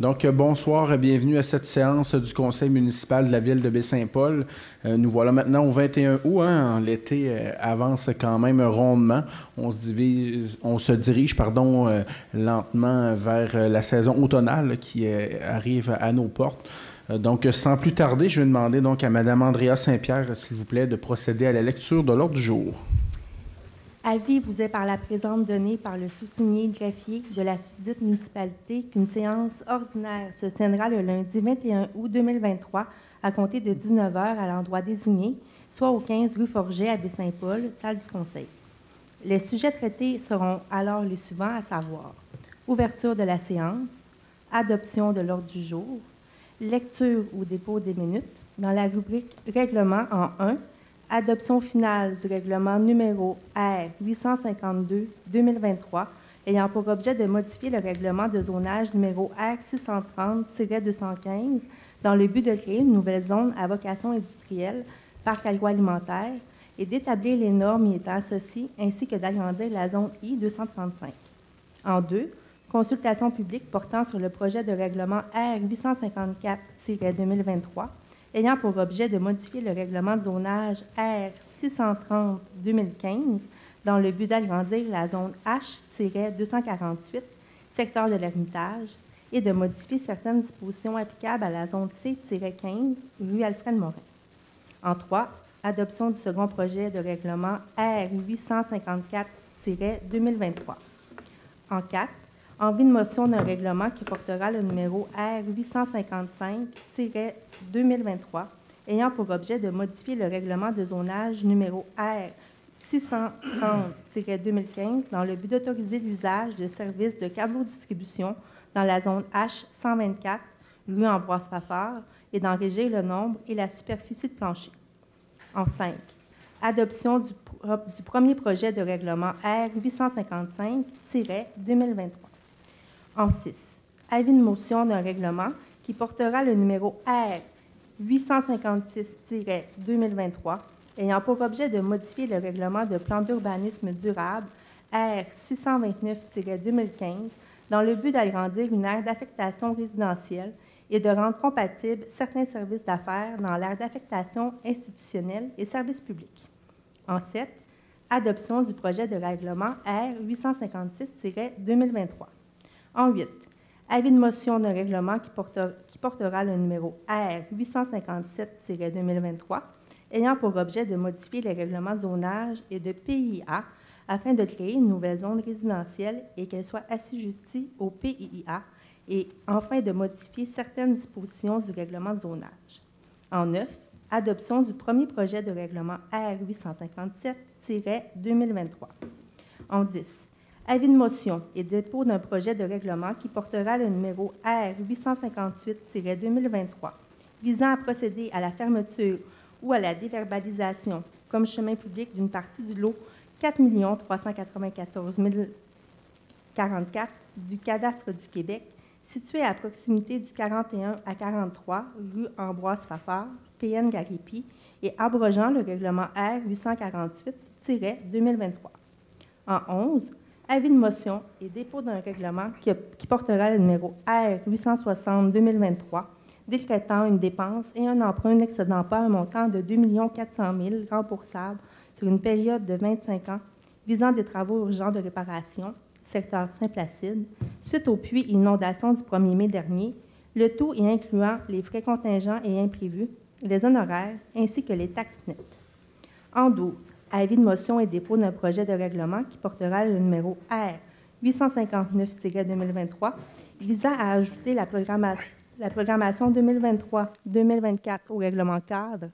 Donc, bonsoir et bienvenue à cette séance du Conseil municipal de la ville de Baie-Saint-Paul. Nous voilà maintenant au 21 août. L'été avance quand même rondement. On se dirige lentement vers la saison automnale qui arrive à nos portes. Donc, sans plus tarder, je vais demander donc à Mme Andrea Saint-Pierre, s'il vous plaît, de procéder à la lecture de l'ordre du jour. Avis vous est par la présente donné par le sous-signé greffier de la susdite municipalité qu'une séance ordinaire se tiendra le lundi 21 août 2023 à compter de 19h à l'endroit désigné, soit au 15 rue Forget à Baie-Saint-Paul, salle du Conseil. Les sujets traités seront alors les suivants, à savoir ouverture de la séance, adoption de l'ordre du jour, lecture ou dépôt des minutes, dans la rubrique Règlement en 1, adoption finale du règlement numéro R 852-2023 ayant pour objet de modifier le règlement de zonage numéro R 630-215 dans le but de créer une nouvelle zone à vocation industrielle, parc agroalimentaire, et d'établir les normes y étant associées ainsi que d'agrandir la zone I-235. En 2, consultation publique portant sur le projet de règlement R 854-2023 ayant pour objet de modifier le règlement de zonage R 630-2015 dans le but d'agrandir la zone H-248, secteur de l'Ermitage, et de modifier certaines dispositions applicables à la zone C-15, rue Alfred-Morin. En 3, adoption du second projet de règlement R 854-2023. En 4, envie de motion d'un règlement qui portera le numéro R 855-2023, ayant pour objet de modifier le règlement de zonage numéro R 630-2015 dans le but d'autoriser l'usage de services de câbleau-distribution dans la zone H124, rue Ambroise-Fafard, et d'en régir le nombre et la superficie de plancher. En 5, adoption du premier projet de règlement R 855-2023. En 6, avis de motion d'un règlement qui portera le numéro R 856-2023, ayant pour objet de modifier le règlement de plan d'urbanisme durable R 629-2015 dans le but d'agrandir une aire d'affectation résidentielle et de rendre compatibles certains services d'affaires dans l'aire d'affectation institutionnelle et services publics. En 7, adoption du projet de règlement R 856-2023. En 8, avis de motion d'un règlement qui portera le numéro R 857-2023, ayant pour objet de modifier les règlements de zonage et de PIA afin de créer une nouvelle zone résidentielle et qu'elle soit assujettie au PIA, et enfin de modifier certaines dispositions du règlement de zonage. En 9, adoption du premier projet de règlement R 857-2023. En 10, avis de motion et dépôt d'un projet de règlement qui portera le numéro R 858-2023, visant à procéder à la fermeture ou à la déverbalisation comme chemin public d'une partie du lot 4 394 044 du cadastre du Québec, situé à proximité du 41 à 43 rue Ambroise-Fafard, PN Garipi, et abrogeant le règlement R 848-2023. En 11, avis de motion et dépôt d'un règlement qui portera le numéro R 860-2023, décrétant une dépense et un emprunt n'excédant pas un montant de 2 400 000 remboursables sur une période de 25 ans, visant des travaux urgents de réparation, secteur Saint-Placide, suite au puits inondation du 1er mai dernier, le tout y incluant les frais contingents et imprévus, les honoraires ainsi que les taxes nettes. En 12, avis de motion et dépôt d'un projet de règlement qui portera le numéro R 859-2023, visant à ajouter la programmation 2023-2024 au règlement cadre,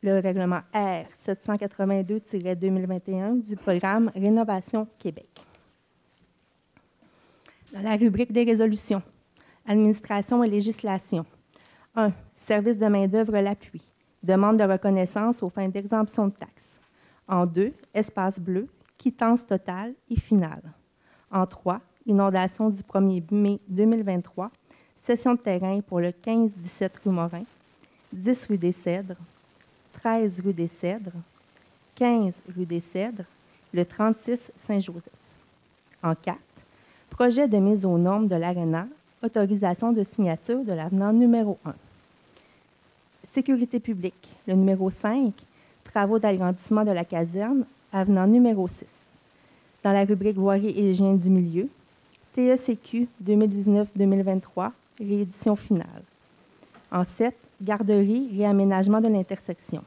le règlement R 782-2021 du programme Rénovation Québec. Dans la rubrique des résolutions, administration et législation. 1. Service de main-d'œuvre l'appui. Demande de reconnaissance aux fins d'exemption de taxes. En 2, espace bleu, quittance totale et finale. En 3, inondation du 1er mai 2023, cession de terrain pour le 15-17 rue Morin, 10 rue des Cèdres, 13 rue des Cèdres, 15 rue des Cèdres, le 36 Saint-Joseph. En 4, projet de mise aux normes de l'ARENA autorisation de signature de l'avenant numéro 1. Sécurité publique, le numéro 5, travaux d'agrandissement de la caserne, avenant numéro 6. Dans la rubrique voirie et hygiène du milieu, TECQ 2019-2023, réédition finale. En 7, garderie, réaménagement de l'intersection.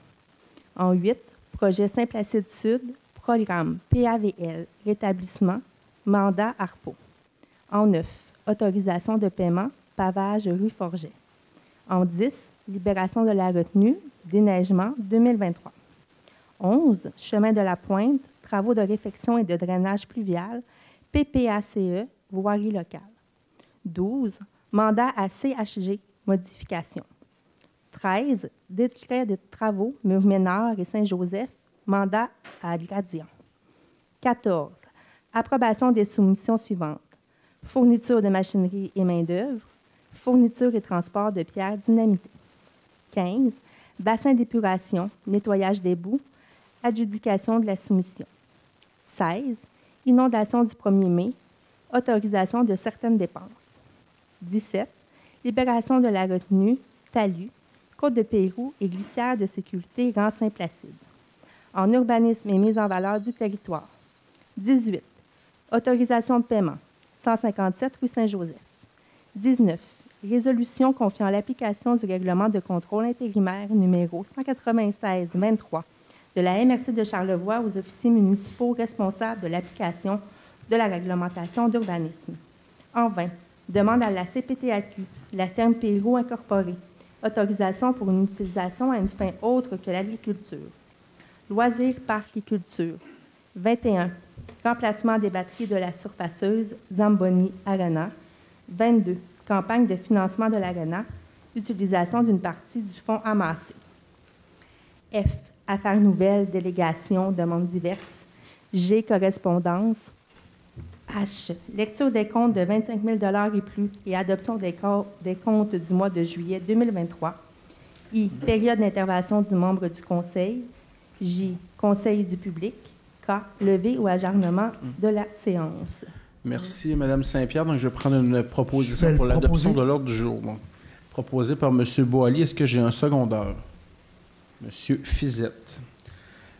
En 8, projet Saint-Placide Sud, programme PAVL, rétablissement, mandat ARPO. En 9, autorisation de paiement, pavage rue Forget. En 10, libération de la retenue, déneigement 2023. 11, chemin de la Pointe, travaux de réfection et de drainage pluvial, PPACE, voirie locale. 12, mandat à CHG, modification. 13, décret de travaux, Mur-Ménard et Saint-Joseph, mandat à Gradient. 14, approbation des soumissions suivantes. Fourniture de machinerie et main-d'œuvre, fourniture et transport de pierres dynamitées. 15, bassin d'épuration, nettoyage des boues, adjudication de la soumission. 16, inondation du 1er mai, autorisation de certaines dépenses. 17, libération de la retenue, talus, Côte de Pérou et glissière de sécurité rang Saint-Placide. En urbanisme et mise en valeur du territoire. 18, autorisation de paiement, 157 rue Saint-Joseph. 19, résolution confiant l'application du règlement de contrôle intérimaire numéro 196-23 de la MRC de Charlevoix aux officiers municipaux responsables de l'application de la réglementation d'urbanisme. En 20, demande à la CPTAQ, la ferme Pérou incorporée, autorisation pour une utilisation à une fin autre que l'agriculture. Loisirs, parcs et culture. 21, remplacement des batteries de la surfaceuse Zamboni Arena. 22, campagne de financement de l'Arena, utilisation d'une partie du fonds amassé. F, affaires nouvelles, délégations, demandes diverses. G, correspondance. H, lecture des comptes de 25 000 et plus et adoption des comptes du mois de juillet 2023. I, période d'intervention du membre du conseil. J, conseil du public. K, levée ou ajournement de la séance. Merci, Mme Saint-Pierre. Donc, je vais prendre une proposition pour l'adoption de l'ordre du jour. Donc, proposée par M. Boily. Est-ce que j'ai un secondeur? M. Fizette.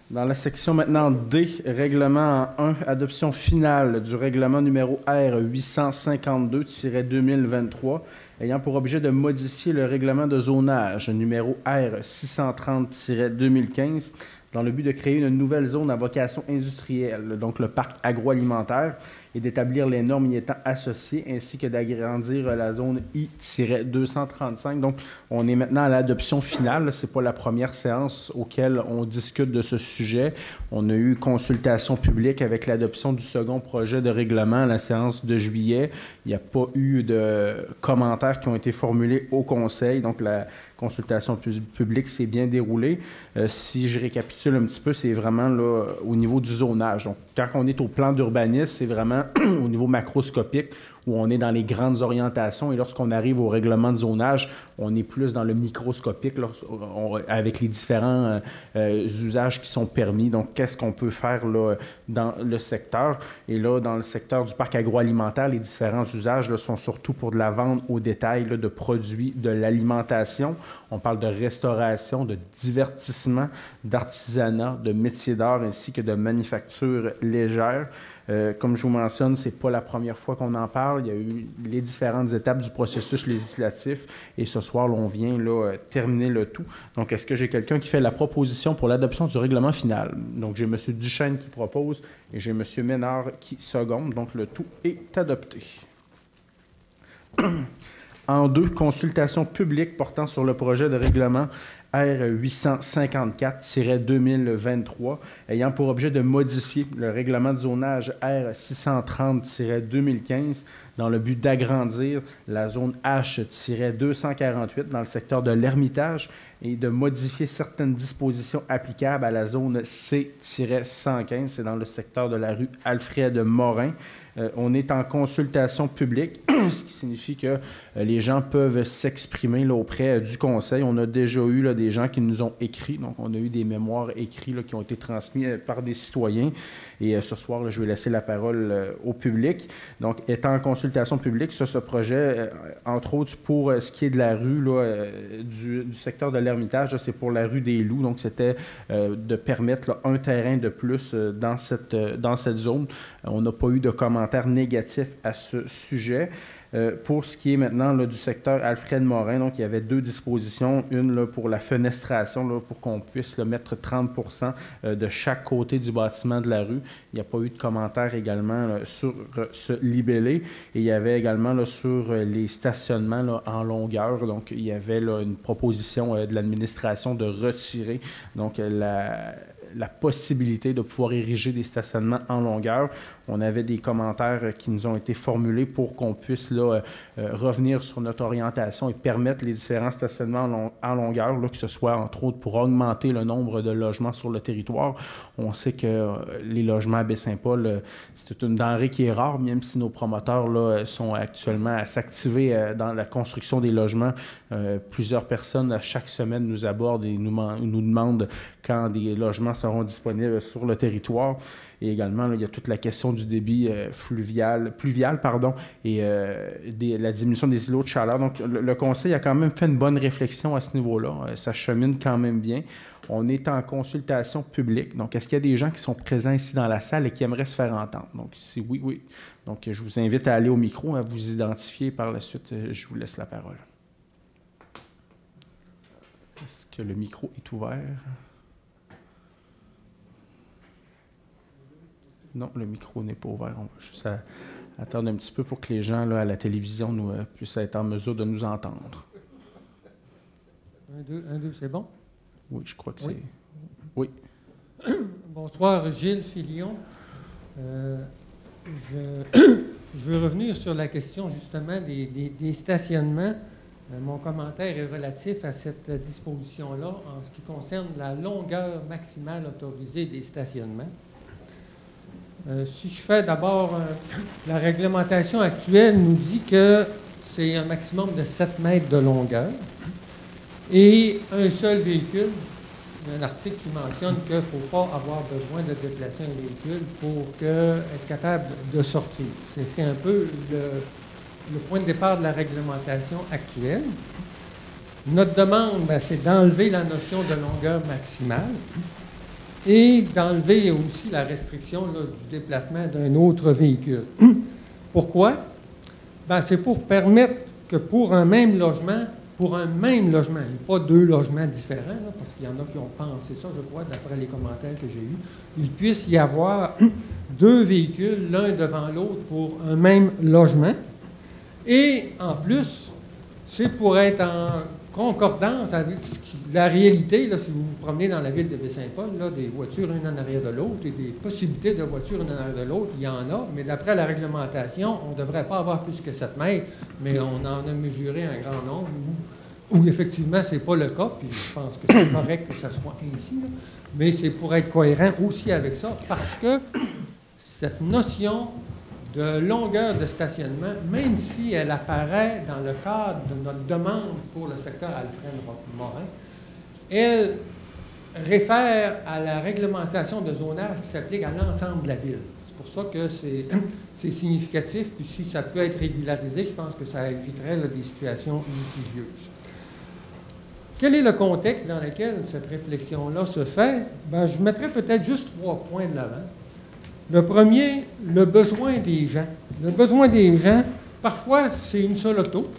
Dans la section maintenant D, règlement en 1, adoption finale du règlement numéro R 852-2023, ayant pour objet de modifier le règlement de zonage numéro R 630-2015 dans le but de créer une nouvelle zone à vocation industrielle, donc le parc agroalimentaire, et d'établir les normes y étant associées, ainsi que d'agrandir la zone I-235. Donc, on est maintenant à l'adoption finale. Ce n'est pas la première séance auquel on discute de ce sujet. On a eu consultation publique avec l'adoption du second projet de règlement à la séance de juillet. Il n'y a pas eu de commentaires qui ont été formulés au Conseil. Donc, la consultation publique s'est bien déroulée. Si je récapitule un petit peu, c'est vraiment là, au niveau du zonage. Donc, quand on est au plan d'urbanisme, c'est vraiment au niveau macroscopique où on est dans les grandes orientations. Et lorsqu'on arrive au règlement de zonage, on est plus dans le microscopique avec les différents usages qui sont permis. Donc, qu'est-ce qu'on peut faire là, dans le secteur? Et là, dans le secteur du parc agroalimentaire, les différents usages là, sont surtout pour de la vente au détail là, de produits de l'alimentation. On parle de restauration, de divertissement, d'artisanat, de métiers d'art ainsi que de manufacture légère. Comme je vous mentionne, ce n'est pas la première fois qu'on en parle. Il y a eu les différentes étapes du processus législatif et ce soir, là, on vient là, terminer le tout. Donc, est-ce que j'ai quelqu'un qui fait la proposition pour l'adoption du règlement final? Donc, j'ai M. Duchesne qui propose et j'ai M. Ménard qui seconde. Donc, le tout est adopté. En 2, consultation publique portant sur le projet de règlement R 854-2023, ayant pour objet de modifier le règlement de zonage R 630-2015 dans le but d'agrandir la zone H-248 dans le secteur de l'Ermitage et de modifier certaines dispositions applicables à la zone C-115, c'est dans le secteur de la rue Alfred Morin. On est en consultation publique, ce qui signifie que les gens peuvent s'exprimer là, auprès du conseil. On a déjà eu là, des gens qui nous ont écrit, donc on a eu des mémoires écrits là, qui ont été transmis par des citoyens. Et ce soir, là, je vais laisser la parole au public. Donc, étant en consultation publique, ce projet, entre autres, pour ce qui est de la rue, là, du secteur de l'Ermitage, c'est pour la rue des Loups. Donc, c'était de permettre là, un terrain de plus dans cette zone. On n'a pas eu de commentaires négatifs à ce sujet. Pour ce qui est maintenant là, du secteur Alfred Morin, donc il y avait deux dispositions. Une là, pour la fenestration, là, pour qu'on puisse là, mettre 30 % de chaque côté du bâtiment de la rue. Il n'y a pas eu de commentaires également là, sur ce libellé. Et il y avait également là, sur les stationnements là, en longueur. Donc, il y avait là, une proposition de l'administration de retirer donc, la possibilité de pouvoir ériger des stationnements en longueur. On avait des commentaires qui nous ont été formulés pour qu'on puisse là, revenir sur notre orientation et permettre les différents stationnements en longueur, là, que ce soit entre autres pour augmenter le nombre de logements sur le territoire. On sait que les logements à Baie-Saint-Paul, c'est une denrée qui est rare, même si nos promoteurs là, sont actuellement à s'activer dans la construction des logements. Plusieurs personnes à chaque semaine nous abordent et nous demandent quand des logements seront disponibles sur le territoire. Et également, là, il y a toute la question du débit pluvial, et la diminution des îlots de chaleur. Donc, le Conseil a quand même fait une bonne réflexion à ce niveau-là. Ça chemine quand même bien. On est en consultation publique. Donc, est-ce qu'il y a des gens qui sont présents ici dans la salle et qui aimeraient se faire entendre? Donc, si oui, oui. Donc, je vous invite à aller au micro, à vous identifier. Par la suite, je vous laisse la parole. Est-ce que le micro est ouvert? Non, le micro n'est pas ouvert. On va juste attendre un petit peu pour que les gens là, à la télévision puissent être en mesure de nous entendre. 1, 2, c'est bon? Oui, je crois que oui. C'est... Oui. Bonsoir, Gilles Filion. Je veux revenir sur la question justement des stationnements. Mon commentaire est relatif à cette disposition-là en ce qui concerne la longueur maximale autorisée des stationnements. Si je fais d'abord, la réglementation actuelle nous dit que c'est un maximum de 7 mètres de longueur et un seul véhicule. Il y a un article qui mentionne qu'il ne faut pas avoir besoin de déplacer un véhicule pour être capable de sortir. C'est un peu le point de départ de la réglementation actuelle. Notre demande, c'est d'enlever la notion de longueur maximale et d'enlever aussi la restriction là, du déplacement d'un autre véhicule. Pourquoi? C'est pour permettre que pour un même logement, et pas deux logements différents, là, parce qu'il y en a qui ont pensé ça, je crois, d'après les commentaires que j'ai eus, il puisse y avoir deux véhicules, l'un devant l'autre, pour un même logement. Et en plus, c'est pour être en concordance avec la réalité, là, si vous vous promenez dans la ville de Baie-Saint-Paul, là, des voitures une en arrière de l'autre et des possibilités de voitures une en arrière de l'autre, il y en a, mais d'après la réglementation, on ne devrait pas avoir plus que 7 mètres, mais on en a mesuré un grand nombre où effectivement, ce n'est pas le cas, puis je pense que c'est correct que ça soit ainsi, là, mais c'est pour être cohérent aussi avec ça, parce que cette notion de longueur de stationnement, même si elle apparaît dans le cadre de notre demande pour le secteur Alfred Morin, elle réfère à la réglementation de zonage qui s'applique à l'ensemble de la ville. C'est pour ça que c'est significatif, puis si ça peut être régularisé, je pense que ça éviterait là, des situations litigieuses. Quel est le contexte dans lequel cette réflexion-là se fait? Je mettrais peut-être juste 3 points de l'avant. Le premier, le besoin des gens. Le besoin des gens, parfois, c'est une seule auto.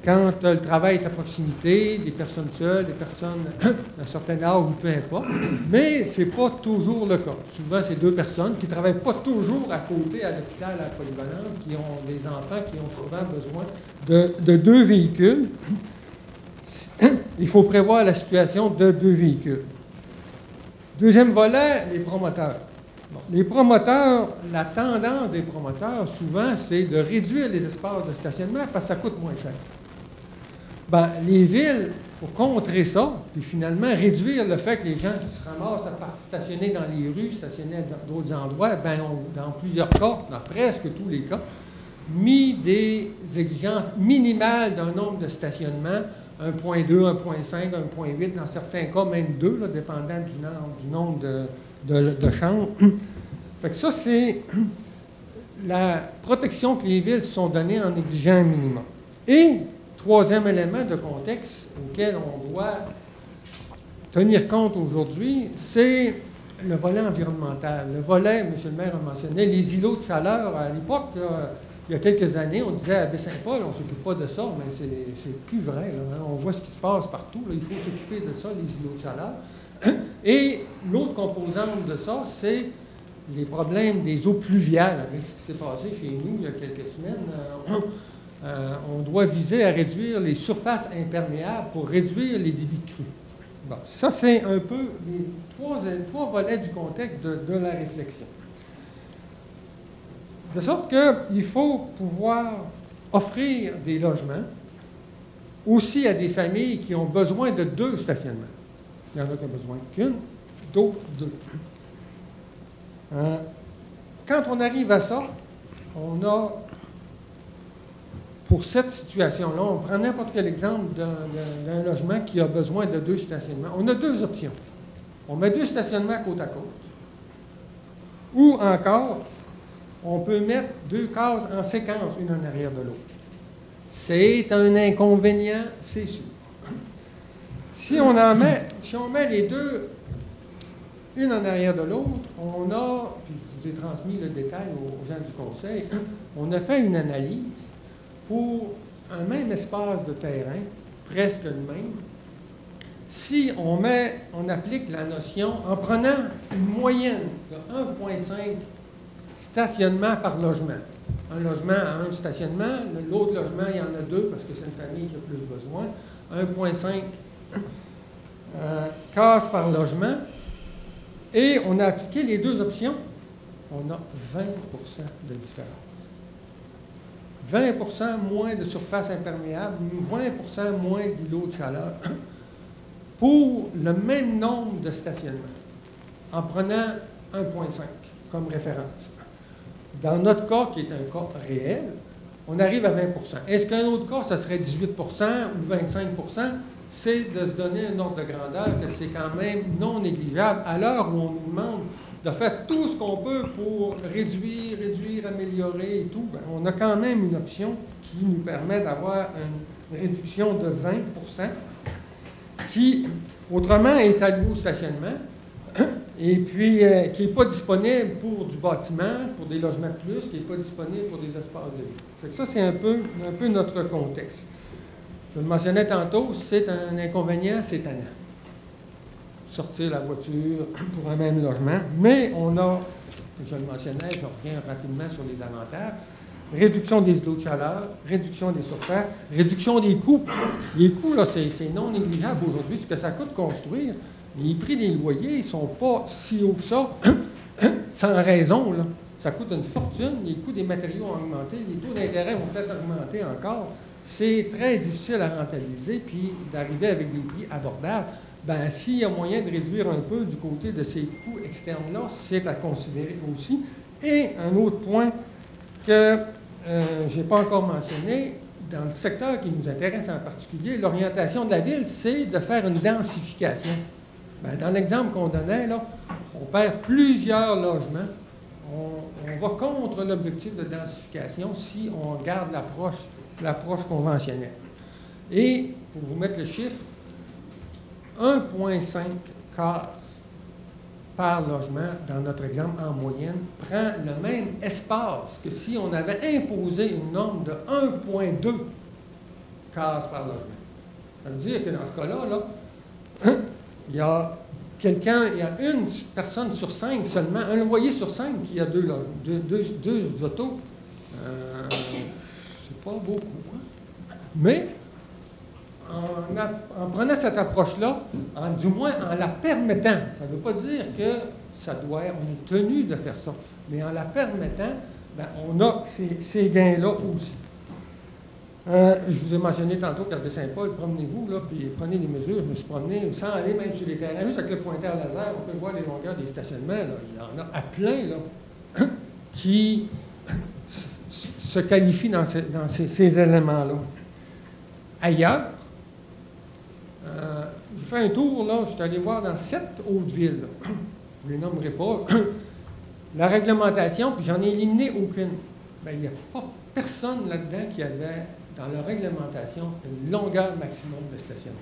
Quand le travail est à proximité, des personnes seules, des personnes d'un certain âge ou peu importe. Mais ce n'est pas toujours le cas. Souvent, c'est 2 personnes qui ne travaillent pas toujours à côté à l'hôpital, à la polyvalente, qui ont des enfants qui ont souvent besoin de 2 véhicules. Il faut prévoir la situation de 2 véhicules. Deuxième volet, les promoteurs. Les promoteurs, la tendance des promoteurs, souvent, c'est de réduire les espaces de stationnement parce que ça coûte moins cher. Les villes pour contrer ça, puis finalement réduire le fait que les gens qui se ramassent à stationner dans les rues, stationner dans d'autres endroits, ben dans plusieurs cas, dans presque tous les cas, mis des exigences minimales d'un nombre de stationnements, 1.2, 1.5, 1.8, dans certains cas même 2, là, dépendant du nombre de chambres. Fait que ça, c'est la protection que les villes se sont données en exigeant un minimum. Et, troisième élément de contexte auquel on doit tenir compte aujourd'hui, c'est le volet environnemental. Le volet, M. le maire a mentionné, les îlots de chaleur. À l'époque, il y a quelques années, on disait à Baie-Saint-Paul, on ne s'occupe pas de ça, mais c'est plus vrai. Là, hein? On voit ce qui se passe partout. Là. Il faut s'occuper de ça, les îlots de chaleur. Et l'autre composante de ça, c'est les problèmes des eaux pluviales, avec ce qui s'est passé chez nous il y a quelques semaines. On doit viser à réduire les surfaces imperméables pour réduire les débits de crue. Bon, ça, c'est un peu les trois volets du contexte de la réflexion. De sorte qu'il faut pouvoir offrir des logements aussi à des familles qui ont besoin de 2 stationnements. Il y en a qui ont besoin qu'une, d'autres 2. Quand on arrive à ça, on a, pour cette situation-là, on prend n'importe quel exemple d'un logement qui a besoin de 2 stationnements. On a 2 options. On met 2 stationnements côte à côte. Ou encore, on peut mettre 2 cases en séquence, une en arrière de l'autre. C'est un inconvénient, c'est sûr. Si on met les 2, une en arrière de l'autre, on a, puis je vous ai transmis le détail aux gens du conseil, on a fait une analyse pour un même espace de terrain, presque le même. Si on applique la notion, en prenant une moyenne de 1,5 stationnement par logement. Un logement a 1 stationnement, l'autre logement, il y en a 2 parce que c'est une famille qui a plus besoin. 1,5 cases par logement. Et on a appliqué les 2 options. On a 20 de différence. 20 moins de surface imperméable, 20 moins d'îlots de chaleur pour le même nombre de stationnements, en prenant 1,5 comme référence. Dans notre cas, qui est un cas réel, on arrive à 20 Est-ce qu'un autre cas, ça serait 18 ou 25 c'est de se donner un ordre de grandeur que c'est quand même non négligeable à l'heure où on nous demande de faire tout ce qu'on peut pour réduire, améliorer et tout. Bien, on a quand même une option qui nous permet d'avoir une réduction de 20 qui, autrement, est allouée au stationnement et puis qui n'est pas disponible pour du bâtiment, pour des logements de plus, qui n'est pas disponible pour des espaces de vie. Fait que ça, c'est un peu notre contexte. Je le mentionnais tantôt, c'est un inconvénient, c'est tannant. Sortir la voiture pour un même logement, mais on a, je le mentionnais, je reviens rapidement sur les avantages, réduction des îlots de chaleur, réduction des surfaces, réduction des coûts. Les coûts, là, c'est non négligeable aujourd'hui. Ce que ça coûte construire, les prix des loyers ne sont pas si hauts que ça, sans raison, là. Ça coûte une fortune, les coûts des matériaux ont augmenté, les taux d'intérêt vont peut-être augmenter encore. C'est très difficile à rentabiliser, puis d'arriver avec des prix abordables. Bien, s'il y a moyen de réduire un peu du côté de ces coûts externes-là, c'est à considérer aussi. Et un autre point que je n'ai pas encore mentionné, dans le secteur qui nous intéresse en particulier, l'orientation de la ville, c'est de faire une densification. Bien, dans l'exemple qu'on donnait, là, on perd plusieurs logements. On va contre l'objectif de densification si on garde l'approche conventionnelle. Et, pour vous mettre le chiffre, 1,5 cases par logement, dans notre exemple en moyenne, prend le même espace que si on avait imposé une norme de 1,2 cases par logement. Ça veut dire que dans ce cas-là, il y a une personne sur 5 seulement, un loyer sur 5 qui a deux autos. C'est pas beaucoup. Hein? Mais, en prenant cette approche-là, du moins en la permettant, ça ne veut pas dire que on est tenu de faire ça, mais en la permettant, bien, on a ces gains-là aussi. Je vous ai mentionné tantôt qu'à Baie-Saint-Paul, promenez-vous, là, puis prenez des mesures. Je me suis promené sans aller même sur les terrains. Juste avec le pointeur laser, on peut voir les longueurs des stationnements. Là. Il y en a à plein là, qui se qualifient dans ces éléments-là. Ailleurs, j'ai fait un tour, là, je suis allé voir dans 7 autres villes. Je ne les nommerai pas. La réglementation, puis j'en ai éliminé aucune. Bien, il n'y a pas personne là-dedans qui avait, dans leur réglementation, une longueur maximum de stationnement.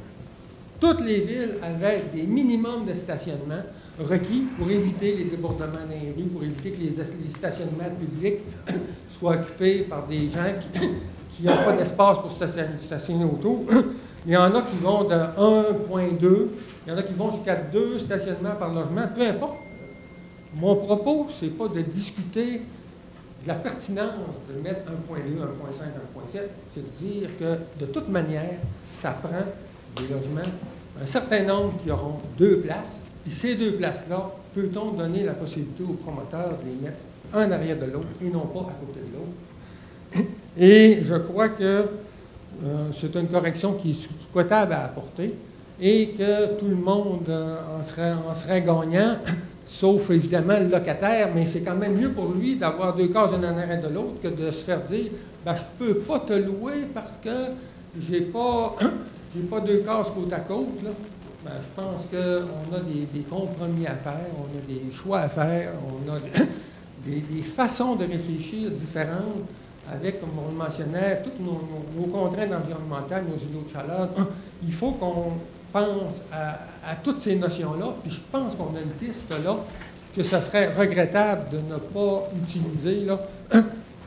Toutes les villes avaient des minimums de stationnement requis pour éviter les débordements dans les rues, pour éviter que les stationnements publics soient occupés par des gens qui n'ont pas d'espace pour stationner autour. Il y en a qui vont de 1,2, il y en a qui vont jusqu'à 2 stationnements par logement, peu importe. Mon propos, ce n'est pas de discuter de la pertinence de mettre 1,2, 1,5, 1,7, c'est de dire que, de toute manière, ça prend des logements, un certain nombre qui auront 2 places, puis ces 2 places-là, peut-on donner la possibilité aux promoteurs de les mettre un arrière de l'autre et non pas à côté de l'autre. Et je crois que c'est une correction qui est souhaitable à apporter et que tout le monde en serait gagnant, sauf évidemment le locataire, mais c'est quand même mieux pour lui d'avoir 2 cases une en arrière de l'autre que de se faire dire ben, je ne peux pas te louer parce que j'ai pas 2 cases côte à côte. Là. Ben, je pense qu'on a des compromis à faire, on a des choix à faire, on a des façons de réfléchir différentes avec, comme on le mentionnait, toutes nos contraintes environnementales, nos îlots de chaleur. Il faut qu'on pense à toutes ces notions-là, puis je pense qu'on a une piste là que ça serait regrettable de ne pas utiliser, là,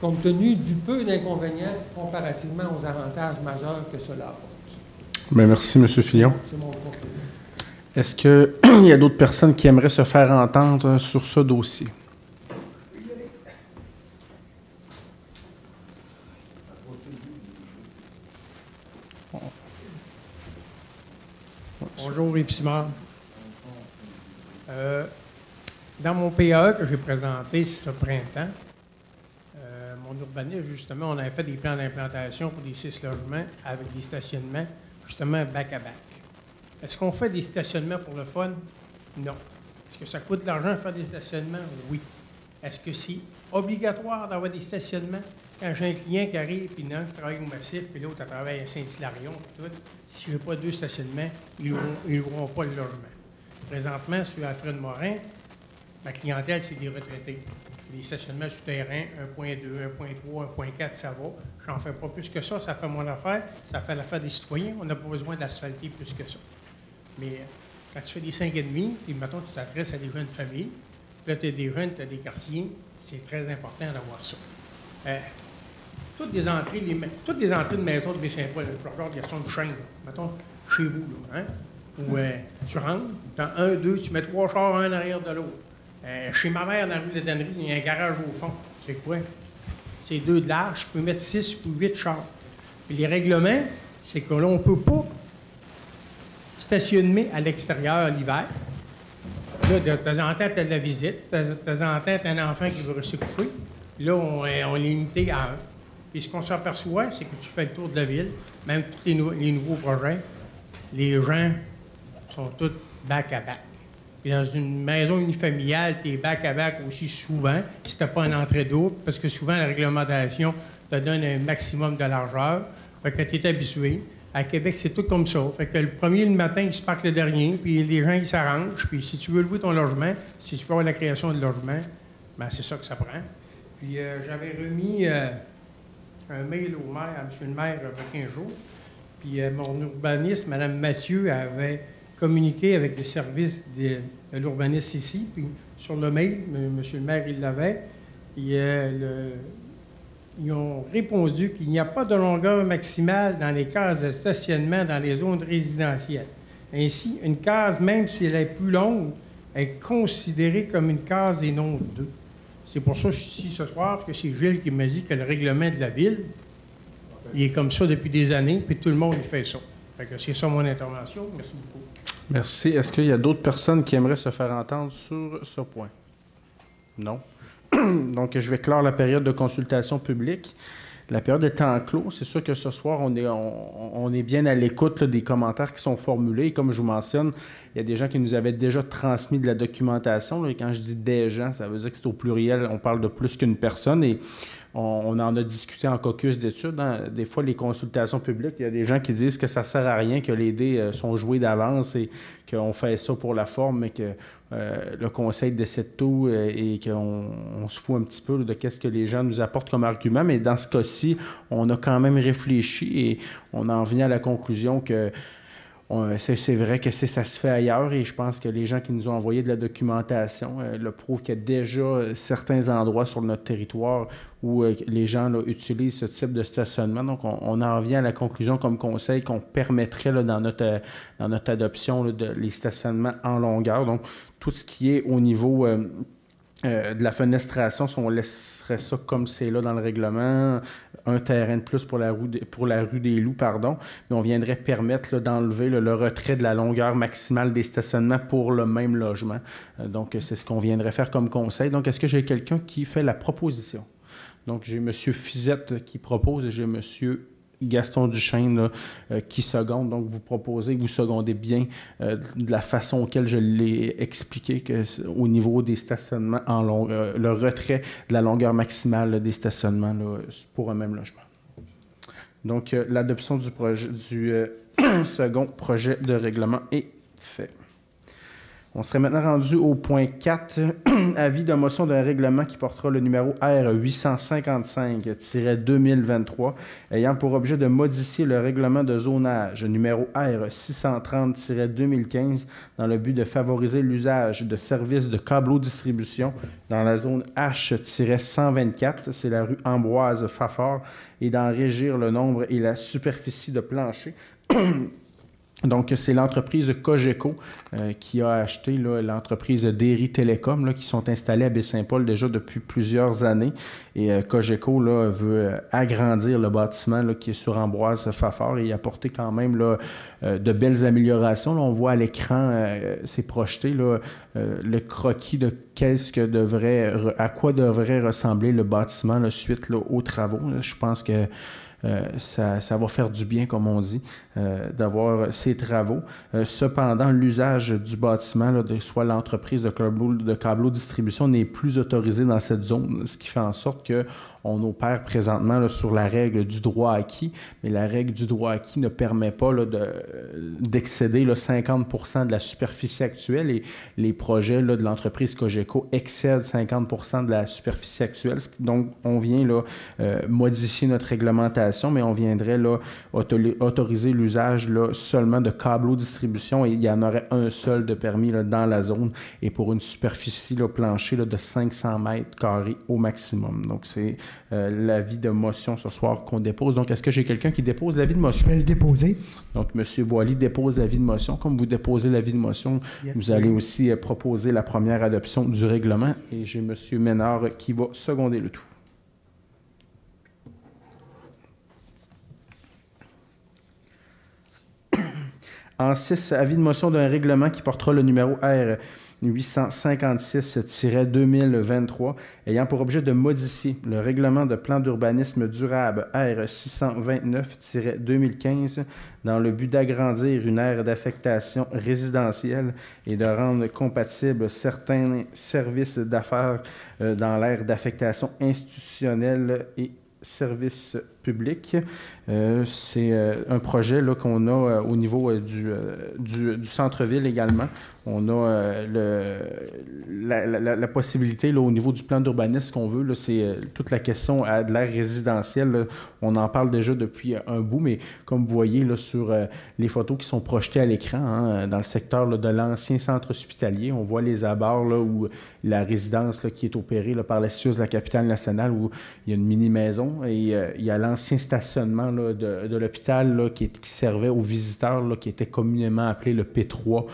compte tenu du peu d'inconvénients comparativement aux avantages majeurs que cela apporte. Bien, merci, M. Fillon. C'est mon propos. Est-ce qu'il y a d'autres personnes qui aimeraient se faire entendre sur ce dossier? Bonjour, Yves Simard. Dans mon PAE que j'ai présenté ce printemps, mon urbaniste, justement, on avait fait des plans d'implantation pour des 6 logements avec des stationnements, justement, back-à-back. Est-ce qu'on fait des stationnements pour le fun? Non. Est-ce que ça coûte de l'argent de faire des stationnements? Oui. Est-ce que c'est obligatoire d'avoir des stationnements? Quand j'ai un client qui arrive, puis il y en a un qui travaille au Massif, puis l'autre qui travaille à Saint-Hilarion, puis tout, si je n'ai pas 2 stationnements, ils n'auront pas le logement. Présentement, sur Alfred Morin, ma clientèle, c'est des retraités. Les stationnements souterrains, 1,2, 1,3, 1,4, ça va. J'en fais pas plus que ça fait mon affaire. Ça fait l'affaire des citoyens. On n'a pas besoin d'asphalter plus que ça. Mais quand tu fais des 5,5, puis mettons, tu t'adresses à des jeunes familles, là, tu as des jeunes, tu as des quartiers, c'est très important d'avoir ça. Toutes les entrées de maisons de Baie-Saint-Paul, je regarde, il y a son chaîne, mettons, chez vous, là, hein, où tu rentres, tu as 1, 2, tu mets 3 chars un arrière de l'autre. Chez ma mère, dans la rue de la Tannerie, il y a un garage au fond. C'est quoi? C'est 2 de large, je peux mettre 6 ou 8 chars. Puis les règlements, c'est que là, on ne peut pas stationner à l'extérieur l'hiver. Là, de temps en temps, tu as de la visite. De temps en temps, tu as un enfant qui veut rester couché. Là, on est limité à 1. Puis ce qu'on s'aperçoit, c'est que tu fais le tour de la ville, même tous les nouveaux projets, les gens sont tous back-à-back. Puis dans une maison unifamiliale, tu es back-à-back aussi souvent, si tu n'as pas une entrée double, parce que souvent, la réglementation te donne un maximum de largeur. Fait que tu es habitué. À Québec, c'est tout comme ça. Fait que le premier, le matin, il se parque le dernier, puis les gens, ils s'arrangent. Puis si tu veux louer ton logement, si tu veux avoir la création de logement, bien, c'est ça que ça prend. Puis j'avais remis un mail au maire, à M. le maire, il y a 15 jours. Puis mon urbaniste, Mme Mathieu, avait communiqué avec les services de l'urbaniste ici. Puis sur le mail, M. le maire, il l'avait. Ils ont répondu qu'il n'y a pas de longueur maximale dans les cases de stationnement dans les zones résidentielles. Ainsi, une case, même si elle est plus longue, est considérée comme une case et non 2. C'est pour ça que je suis ici ce soir, parce que c'est Gilles qui m'a dit que le règlement de la ville, il est comme ça depuis des années, puis tout le monde il fait ça. Fait que c'est ça mon intervention. Merci beaucoup. Merci. Est-ce qu'il y a d'autres personnes qui aimeraient se faire entendre sur ce point? Non. Donc, je vais clore la période de consultation publique. La période est en clos. C'est sûr que ce soir, on est bien à l'écoute des commentaires qui sont formulés. Et comme je vous mentionne, il y a des gens qui nous avaient déjà transmis de la documentation. Là, et quand je dis des gens, ça veut dire que c'est au pluriel. On parle de plus qu'une personne. Et on en a discuté en caucus d'études. Hein. Des fois, les consultations publiques, il y a des gens qui disent que ça ne sert à rien, que les dés sont joués d'avance et qu'on fait ça pour la forme, mais que le conseil décide tout et qu'on se fout un petit peu de qu'est-ce que les gens nous apportent comme argument. Mais dans ce cas-ci, on a quand même réfléchi et on en vient à la conclusion que c'est vrai que ça se fait ailleurs et je pense que les gens qui nous ont envoyé de la documentation le prouvent qu'il y a déjà certains endroits sur notre territoire où les gens là, utilisent ce type de stationnement. Donc, on en vient à la conclusion comme conseil qu'on permettrait là, dans notre adoption là, les stationnements en longueur. Donc, tout ce qui est au niveau de la fenestration, si on laisserait ça comme c'est là dans le règlement, un terrain de plus pour la rue des Loups, pardon, mais on viendrait permettre là, d'enlever le retrait de la longueur maximale des stationnements pour le même logement. Donc, c'est ce qu'on viendrait faire comme conseil. Donc, est-ce que j'ai quelqu'un qui fait la proposition? Donc, j'ai M. Fizette qui propose et j'ai M. Gaston Duchesne là, qui seconde. Donc, vous proposez, vous secondez bien de la façon auquel je l'ai expliqué au niveau des stationnements le retrait de la longueur maximale là, des stationnements là, pour un même logement. Donc, l'adoption du second projet de règlement est fait. On serait maintenant rendu au point 4, avis de motion d'un règlement qui portera le numéro R855-2023, ayant pour objet de modifier le règlement de zonage numéro R630-2015 dans le but de favoriser l'usage de services de câbleau-distribution dans la zone H-124, c'est la rue Ambroise-Fafard, et d'en régir le nombre et la superficie de plancher. Donc, c'est l'entreprise Cogeco qui a acheté l'entreprise Derry Télécom là, qui sont installés à Baie-Saint-Paul déjà depuis plusieurs années. Et Cogeco là, veut agrandir le bâtiment là, qui est sur Ambroise-Fafard et y apporter quand même là, de belles améliorations. Là, on voit à l'écran, c'est projeté là, le croquis de à quoi devrait ressembler le bâtiment là, suite là, aux travaux. Là. Je pense que ça va faire du bien, comme on dit, d'avoir ces travaux. Cependant, l'usage du bâtiment, là, soit l'entreprise de câbleau distribution, n'est plus autorisé dans cette zone, ce qui fait en sorte qu'on opère présentement là, sur la règle du droit acquis, mais la règle du droit acquis ne permet pas là, d'excéder là, 50% de la superficie actuelle et les projets là, de l'entreprise Cogeco excèdent 50% de la superficie actuelle. Donc, on vient là, modifier notre réglementation, mais on viendrait là, autoriser l'usage là, seulement de câbleau distribution et il y en aurait un seul de permis là, dans la zone et pour une superficie là, plancher là, de 500 mètres carrés au maximum. Donc, c'est l'avis de motion ce soir qu'on dépose. Donc, est-ce que j'ai quelqu'un qui dépose l'avis de motion? Je vais le déposer. Donc, M. Boily dépose l'avis de motion. Comme vous déposez l'avis de motion, vous allez aussi proposer la première adoption du règlement et j'ai M. Ménard qui va seconder le tout. En 6, avis de motion d'un règlement qui portera le numéro R856-2023, ayant pour objet de modifier le règlement de plan d'urbanisme durable R629-2015 dans le but d'agrandir une aire d'affectation résidentielle et de rendre compatibles certains services d'affaires dans l'aire d'affectation institutionnelle et services publics. C'est un projet là, qu'on a au niveau du centre-ville également. On a la possibilité là, au niveau du plan d'urbanisme qu'on veut, là, c'est toute la question de l'aire résidentielle. Là, on en parle déjà depuis un bout, mais comme vous voyez là, sur les photos qui sont projetées à l'écran, hein, dans le secteur là, de l'ancien centre hospitalier, on voit les abords là, où la résidence là, qui est opérée là, par la SIUS de la capitale nationale, où il y a une mini-maison et il y a l'ancien stationnement là, de l'hôpital là, qui servait aux visiteurs, là, qui était communément appelé le P3,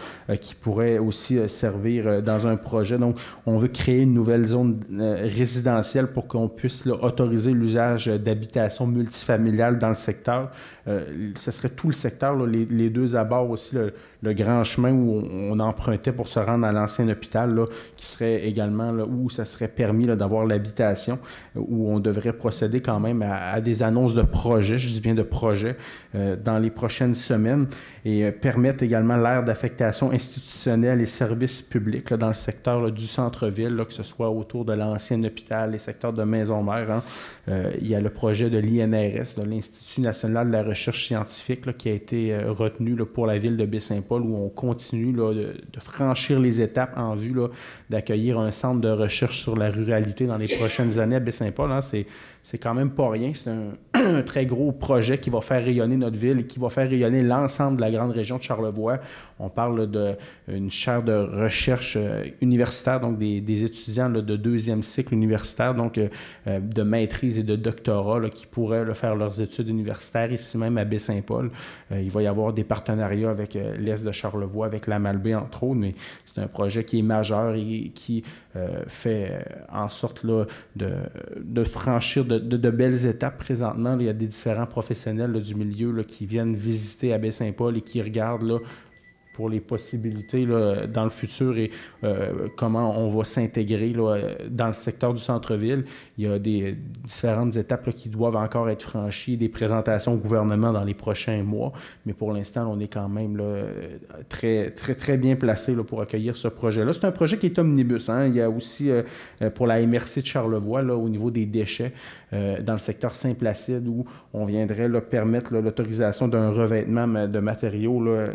qui pourrait aussi servir dans un projet. Donc, on veut créer une nouvelle zone résidentielle pour qu'on puisse là, autoriser l'usage d'habitations multifamiliales dans le secteur. ce serait tout le secteur, là, les deux abords aussi, le grand chemin où on empruntait pour se rendre à l'ancien hôpital, là, qui serait également là, où ça serait permis là, d'avoir l'habitation, où on devrait procéder quand même à des annonces de projets, je dis bien de projets, dans les prochaines semaines, et permettre également l'aire d'affectation institutionnelle et services publics là, dans le secteur là, du centre-ville, là, que ce soit autour de l'ancien hôpital, les secteurs de Maisons-Mères. Hein. Il y a le projet de l'INRS, de l'Institut national de la recherche scientifique, là, qui a été retenu là, pour la ville de Baie-Saint-Paul, où on continue là, de franchir les étapes en vue là, d'accueillir un centre de recherche sur la ruralité dans les prochaines années à Baie-Saint-Paul. Hein. C'est quand même pas rien. C'est un très gros projet qui va faire rayonner notre ville et qui va faire rayonner l'ensemble de la grande région de Charlevoix. On parle d'une chaire de recherche universitaire, donc des étudiants là, de deuxième cycle universitaire, donc de maîtrise et de doctorat là, qui pourraient là, faire leurs études universitaires ici même à Baie-Saint-Paul. Il va y avoir des partenariats avec l'Est de Charlevoix, avec la Malbaie entre autres, mais c'est un projet qui est majeur et qui fait en sorte là, de franchir de belles étapes présentement. Là, il y a des différents professionnels là, du milieu là, qui viennent visiter à Baie-Saint-Paul et qui regardent là, pour les possibilités là, dans le futur et comment on va s'intégrer là, dans le secteur du centre-ville. Il y a des différentes étapes là, qui doivent encore être franchies, des présentations au gouvernement dans les prochains mois, mais pour l'instant, on est quand même là, très, très, très bien placé là, pour accueillir ce projet-là. C'est un projet qui est omnibus. Hein. Il y a aussi pour la MRC de Charlevoix, là, au niveau des déchets, dans le secteur Saint-Placide, où on viendrait là, permettre là, l'autorisation d'un revêtement de matériaux là,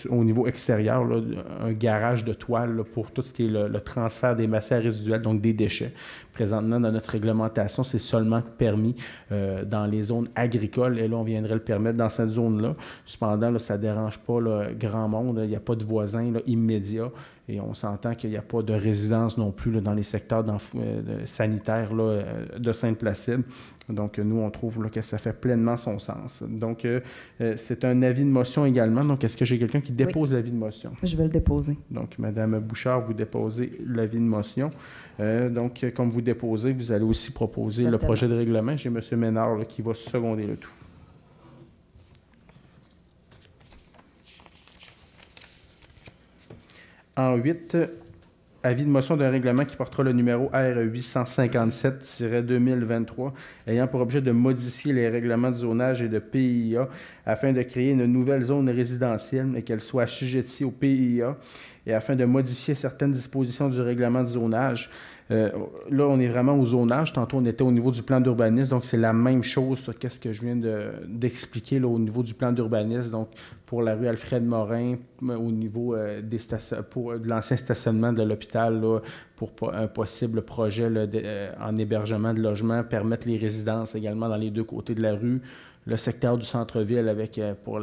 au niveau extérieur, là, un garage de toile là, pour tout ce qui est le transfert des matières résiduelles, donc des déchets. Présentement, dans notre réglementation, c'est seulement permis dans les zones agricoles, et là, on viendrait le permettre dans cette zone-là. Cependant, là, ça ne dérange pas là, grand monde, il n'y a pas de voisins là, immédiats, et on s'entend qu'il n'y a pas de résidence non plus là, dans les secteurs sanitaires là, de Sainte-Placide. Donc, nous, on trouve là, que ça fait pleinement son sens. Donc, c'est un avis de motion également. Donc, est-ce que j'ai quelqu'un qui dépose l'avis de motion? Je vais le déposer. Donc, Mme Bouchard, vous déposez l'avis de motion. Donc, comme vous déposez, vous allez aussi proposer le projet de règlement. J'ai M. Ménard là, qui va seconder le tout. En 8, avis de motion d'un règlement qui portera le numéro R857-2023, ayant pour objet de modifier les règlements de zonage et de PIA afin de créer une nouvelle zone résidentielle et qu'elle soit assujettie au PIA et afin de modifier certaines dispositions du règlement de zonage. Là, on est vraiment au zonage. Tantôt, on était au niveau du plan d'urbanisme, donc c'est la même chose qu'est-ce que je viens d'expliquer là, au niveau du plan d'urbanisme. Donc, pour la rue Alfred-Morin, au niveau de l'ancien stationnement de l'hôpital, là, pour un possible projet là, en hébergement de logement, permettre les résidences également dans les deux côtés de la rue. Le secteur du centre-ville avec pour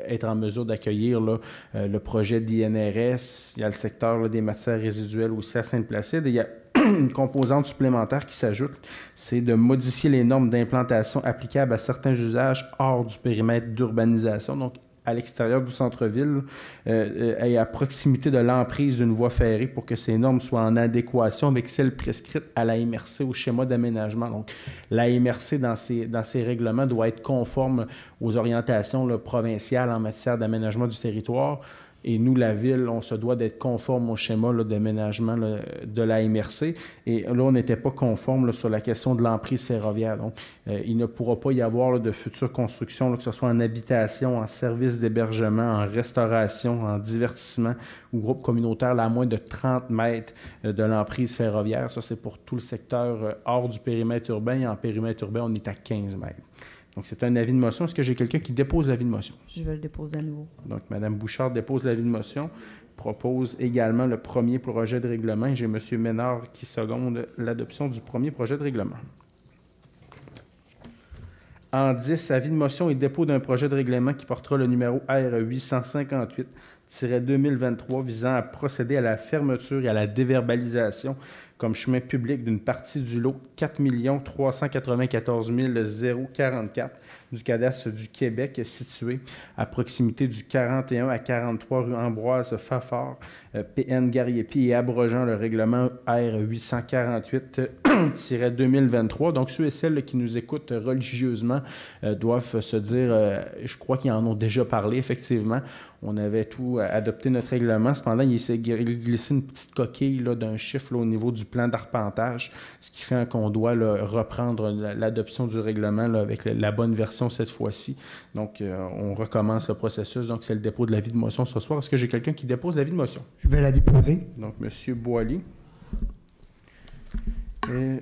être en mesure d'accueillir là, le projet d'INRS. Il y a le secteur là, des matières résiduelles aussi à Sainte-Placide. Et il y a une composante supplémentaire qui s'ajoute, c'est de modifier les normes d'implantation applicables à certains usages hors du périmètre d'urbanisation. Donc, à l'extérieur du centre-ville et à proximité de l'emprise d'une voie ferrée pour que ces normes soient en adéquation avec celles prescrites à la MRC, au schéma d'aménagement. Donc, la MRC, dans ses règlements, doit être conforme aux orientations là, provinciales en matière d'aménagement du territoire. Et nous, la Ville, on se doit d'être conforme au schéma là, d'aménagement là, de la MRC. Et là, on n'était pas conforme là, sur la question de l'emprise ferroviaire. Donc, il ne pourra pas y avoir là, de futures constructions, là, que ce soit en habitation, en service d'hébergement, en restauration, en divertissement ou groupe communautaire, là, à moins de 30 mètres de l'emprise ferroviaire. Ça, c'est pour tout le secteur hors du périmètre urbain. Et en périmètre urbain, on est à 15 mètres. Donc, c'est un avis de motion. Est-ce que j'ai quelqu'un qui dépose l'avis de motion? Je vais le déposer à nouveau. Donc, Mme Bouchard dépose l'avis de motion, propose également le premier projet de règlement. Et j'ai M. Ménard qui seconde l'adoption du premier projet de règlement. En 10, avis de motion et dépôt d'un projet de règlement qui portera le numéro R858-2023 visant à procéder à la fermeture et à la déverbalisation comme chemin public d'une partie du lot 4 394 044 du cadastre du Québec situé à proximité du 41 à 43 rue Ambroise Fafard, PN Gariepi et abrogeant le règlement R848 2023. Donc, ceux et celles qui nous écoutent religieusement doivent se dire, je crois qu'ils en ont déjà parlé, effectivement. On avait tout adopté notre règlement. Cependant, il s'est glissé une petite coquille là, d'un chiffre là, au niveau du plan d'arpentage, ce qui fait qu'on doit là, reprendre l'adoption du règlement là, avec la bonne version cette fois-ci. Donc, on recommence le processus. Donc, c'est le dépôt de l'avis de motion ce soir. Est-ce que j'ai quelqu'un qui dépose l'avis de motion? Je vais la déposer. Donc, M. Boily. Le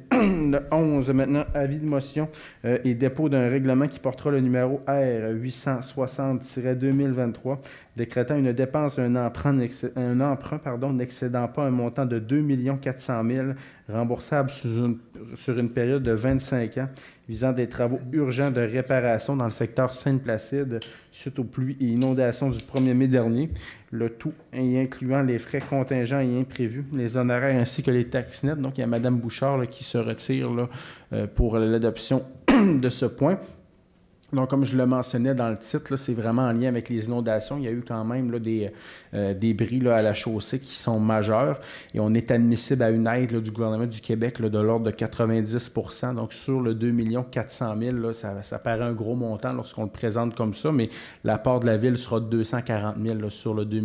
11, maintenant, avis de motion et dépôt d'un règlement qui portera le numéro R 860-2023, décrétant une dépense d'un emprunt n'excédant pas un montant de 2 400 000 remboursable sur une période de 25 ans, visant des travaux urgents de réparation dans le secteur Sainte-Placide suite aux pluies et inondations du 1er mai dernier, le tout y incluant les frais contingents et imprévus, les honoraires ainsi que les taxes nettes. Donc, il y a Mme Bouchard là, qui se retire là, pour l'adoption de ce point. Donc, comme je le mentionnais dans le titre, c'est vraiment en lien avec les inondations. Il y a eu quand même là, des bris là, à la chaussée qui sont majeurs et on est admissible à une aide là, du gouvernement du Québec là, de l'ordre de 90 %. Donc, sur le 2 400 000, là, ça paraît un gros montant lorsqu'on le présente comme ça, mais l'apport de la Ville sera de 240 000 là, sur le 2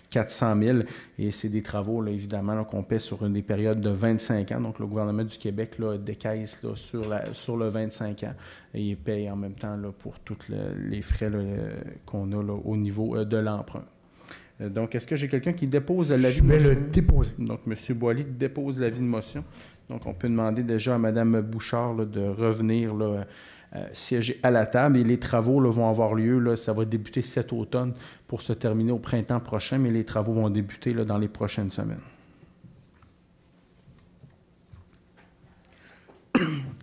400 000 et c'est des travaux, là, évidemment, là, qu'on paie sur des périodes de 25 ans. Donc, le gouvernement du Québec là, décaisse là, sur le 25 ans et il paye en même temps là, pour tous les frais là, qu'on a là, au niveau de l'emprunt. Donc, est-ce que j'ai quelqu'un qui dépose l'avis de motion? Je vais le déposer. Donc, M. Boily dépose l'avis de motion. Donc, on peut demander déjà à Mme Bouchard là, de revenir là, siéger à la table. Et les travaux là, vont avoir lieu, là, ça va débuter cet automne pour se terminer au printemps prochain, mais les travaux vont débuter là, dans les prochaines semaines.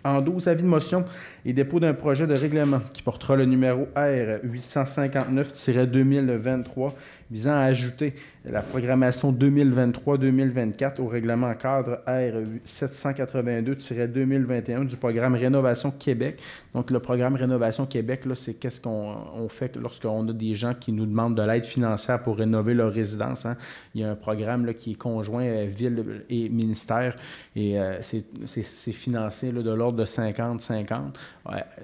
En 12, avis de motion et dépôt d'un projet de règlement qui portera le numéro R 859-2023 visant à ajouter la programmation 2023-2024 au règlement cadre R 782-2021 du programme Rénovation Québec. Donc, le programme Rénovation Québec, là, c'est qu'est-ce qu'on fait lorsqu'on a des gens qui nous demandent de l'aide financière pour rénover leur résidence. Hein. Il y a un programme là, qui est conjoint Ville et ministère et c'est financé là, de l'ordre de 50-50.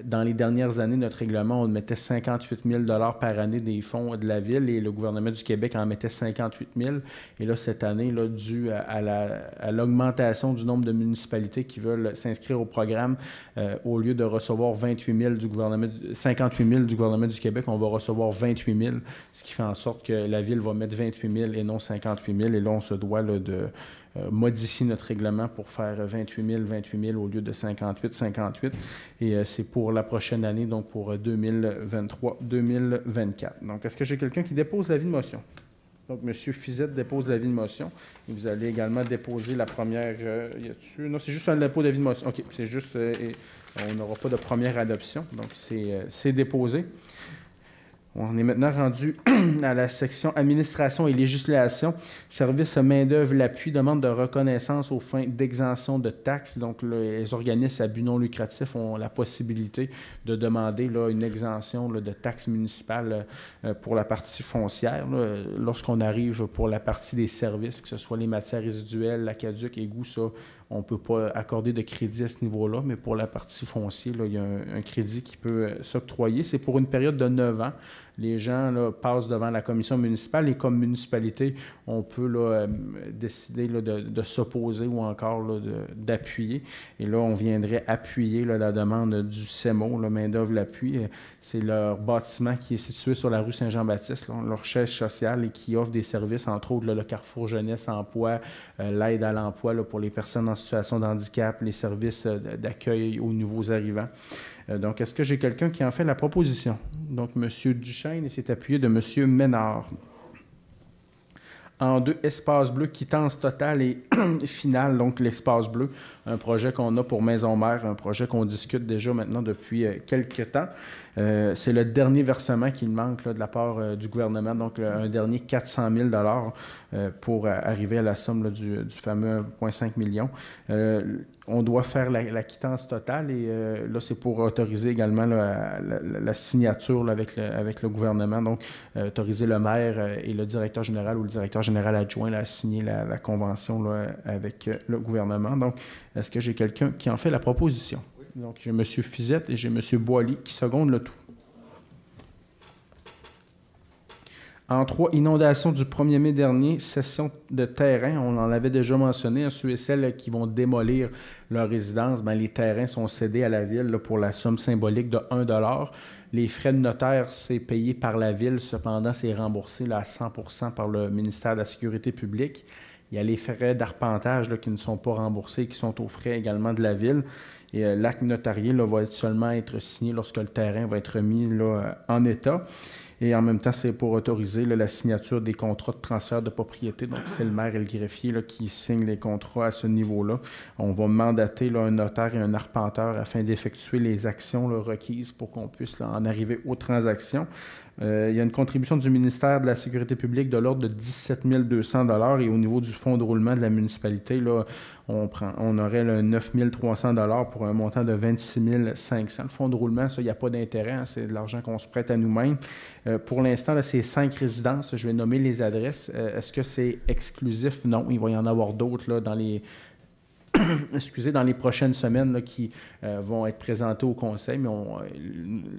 Dans les dernières années, notre règlement, on mettait 58 000 $ par année des fonds de la Ville et le gouvernement du Québec en mettait 58 000. Et là, cette année, là, dû à l'augmentation du nombre de municipalités qui veulent s'inscrire au programme, au lieu de recevoir 58 000 58 000 du gouvernement du Québec, on va recevoir 28 000, ce qui fait en sorte que la Ville va mettre 28 000 et non 58 000. Et là, on se doit là, de modifier notre règlement pour faire 28 000 au lieu de 58. Et c'est pour la prochaine année, donc pour 2023-2024. Donc, est-ce que j'ai quelqu'un qui dépose l'avis de motion? Donc, M. Fizette dépose l'avis de motion. Et vous allez également déposer la première... non, c'est juste un dépôt d'avis de motion. OK, c'est juste... on n'aura pas de première adoption. Donc, c'est déposé. On est maintenant rendu à la section administration et législation. Service main-d'œuvre, l'appui, demande de reconnaissance aux fins d'exemption de taxes. Donc, les organismes à but non lucratif ont la possibilité de demander là, une exemption là, de taxes municipales pour la partie foncière. Là. Lorsqu'on arrive pour la partie des services, que ce soit les matières résiduelles, la caduc, égouts, ça, on ne peut pas accorder de crédit à ce niveau-là, mais pour la partie foncière, là, il y a un crédit qui peut s'octroyer. C'est pour une période de 9 ans. Les gens là, passent devant la commission municipale et comme municipalité, on peut là, décider là, de s'opposer ou encore là, d'appuyer. Et là, on viendrait appuyer là, la demande du CEMO, la main-d'œuvre l'appui. C'est leur bâtiment qui est situé sur la rue Saint-Jean-Baptiste, là, leur siège social et qui offre des services, entre autres là, le Carrefour Jeunesse Emploi, l'aide à l'emploi là, pour les personnes en situation de handicap, les services d'accueil aux nouveaux arrivants. Donc, est-ce que j'ai quelqu'un qui en fait la proposition? Donc, M. Duchesne, et c'est appuyé de M. Ménard. En 2, espace bleu, quittance totale et finale, donc l'espace bleu, un projet qu'on a pour Maison-Mère, un projet qu'on discute déjà maintenant depuis quelques temps. C'est le dernier versement qu'il manque là, de la part du gouvernement, donc un dernier 400 000 $ pour arriver à la somme là, du fameux 1,5 million. on doit faire la quittance totale et là, c'est pour autoriser également la signature là, avec le gouvernement. Donc, autoriser le maire et le directeur général ou le directeur général adjoint là, à signer la convention là, avec le gouvernement. Donc, est-ce que j'ai quelqu'un qui en fait la proposition? Oui. Donc, j'ai M. Fizette et j'ai M. Boily qui secondent le tout. En 3, inondation du 1er mai dernier, cession de terrain. On en avait déjà mentionné, ceux et celles qui vont démolir leur résidence, bien, les terrains sont cédés à la ville là, pour la somme symbolique de 1 $. Les frais de notaire, c'est payé par la ville. Cependant, c'est remboursé là, à 100% par le ministère de la Sécurité publique. Il y a les frais d'arpentage là, qui ne sont pas remboursés, qui sont aux frais également de la ville. Et l'acte notarié là, va seulement être signé lorsque le terrain va être mis là, en état. Et en même temps, c'est pour autoriser là, la signature des contrats de transfert de propriété. Donc, c'est le maire et le greffier là, qui signent les contrats à ce niveau-là. On va mandater là, un notaire et un arpenteur afin d'effectuer les actions là, requises pour qu'on puisse là, en arriver aux transactions. Il y a une contribution du ministère de la Sécurité publique de l'ordre de 17 200 $ et au niveau du fonds de roulement de la municipalité, là, on aurait le 9 300 $ pour un montant de 26 500 $. Le fonds de roulement, ça, il n'y a pas d'intérêt, hein, c'est de l'argent qu'on se prête à nous-mêmes. Pour l'instant, là, c'est 5 résidences. Je vais nommer les adresses. Est-ce que c'est exclusif? Non, il va y en avoir d'autres là, dans les... dans les prochaines semaines là, qui vont être présentées au conseil, mais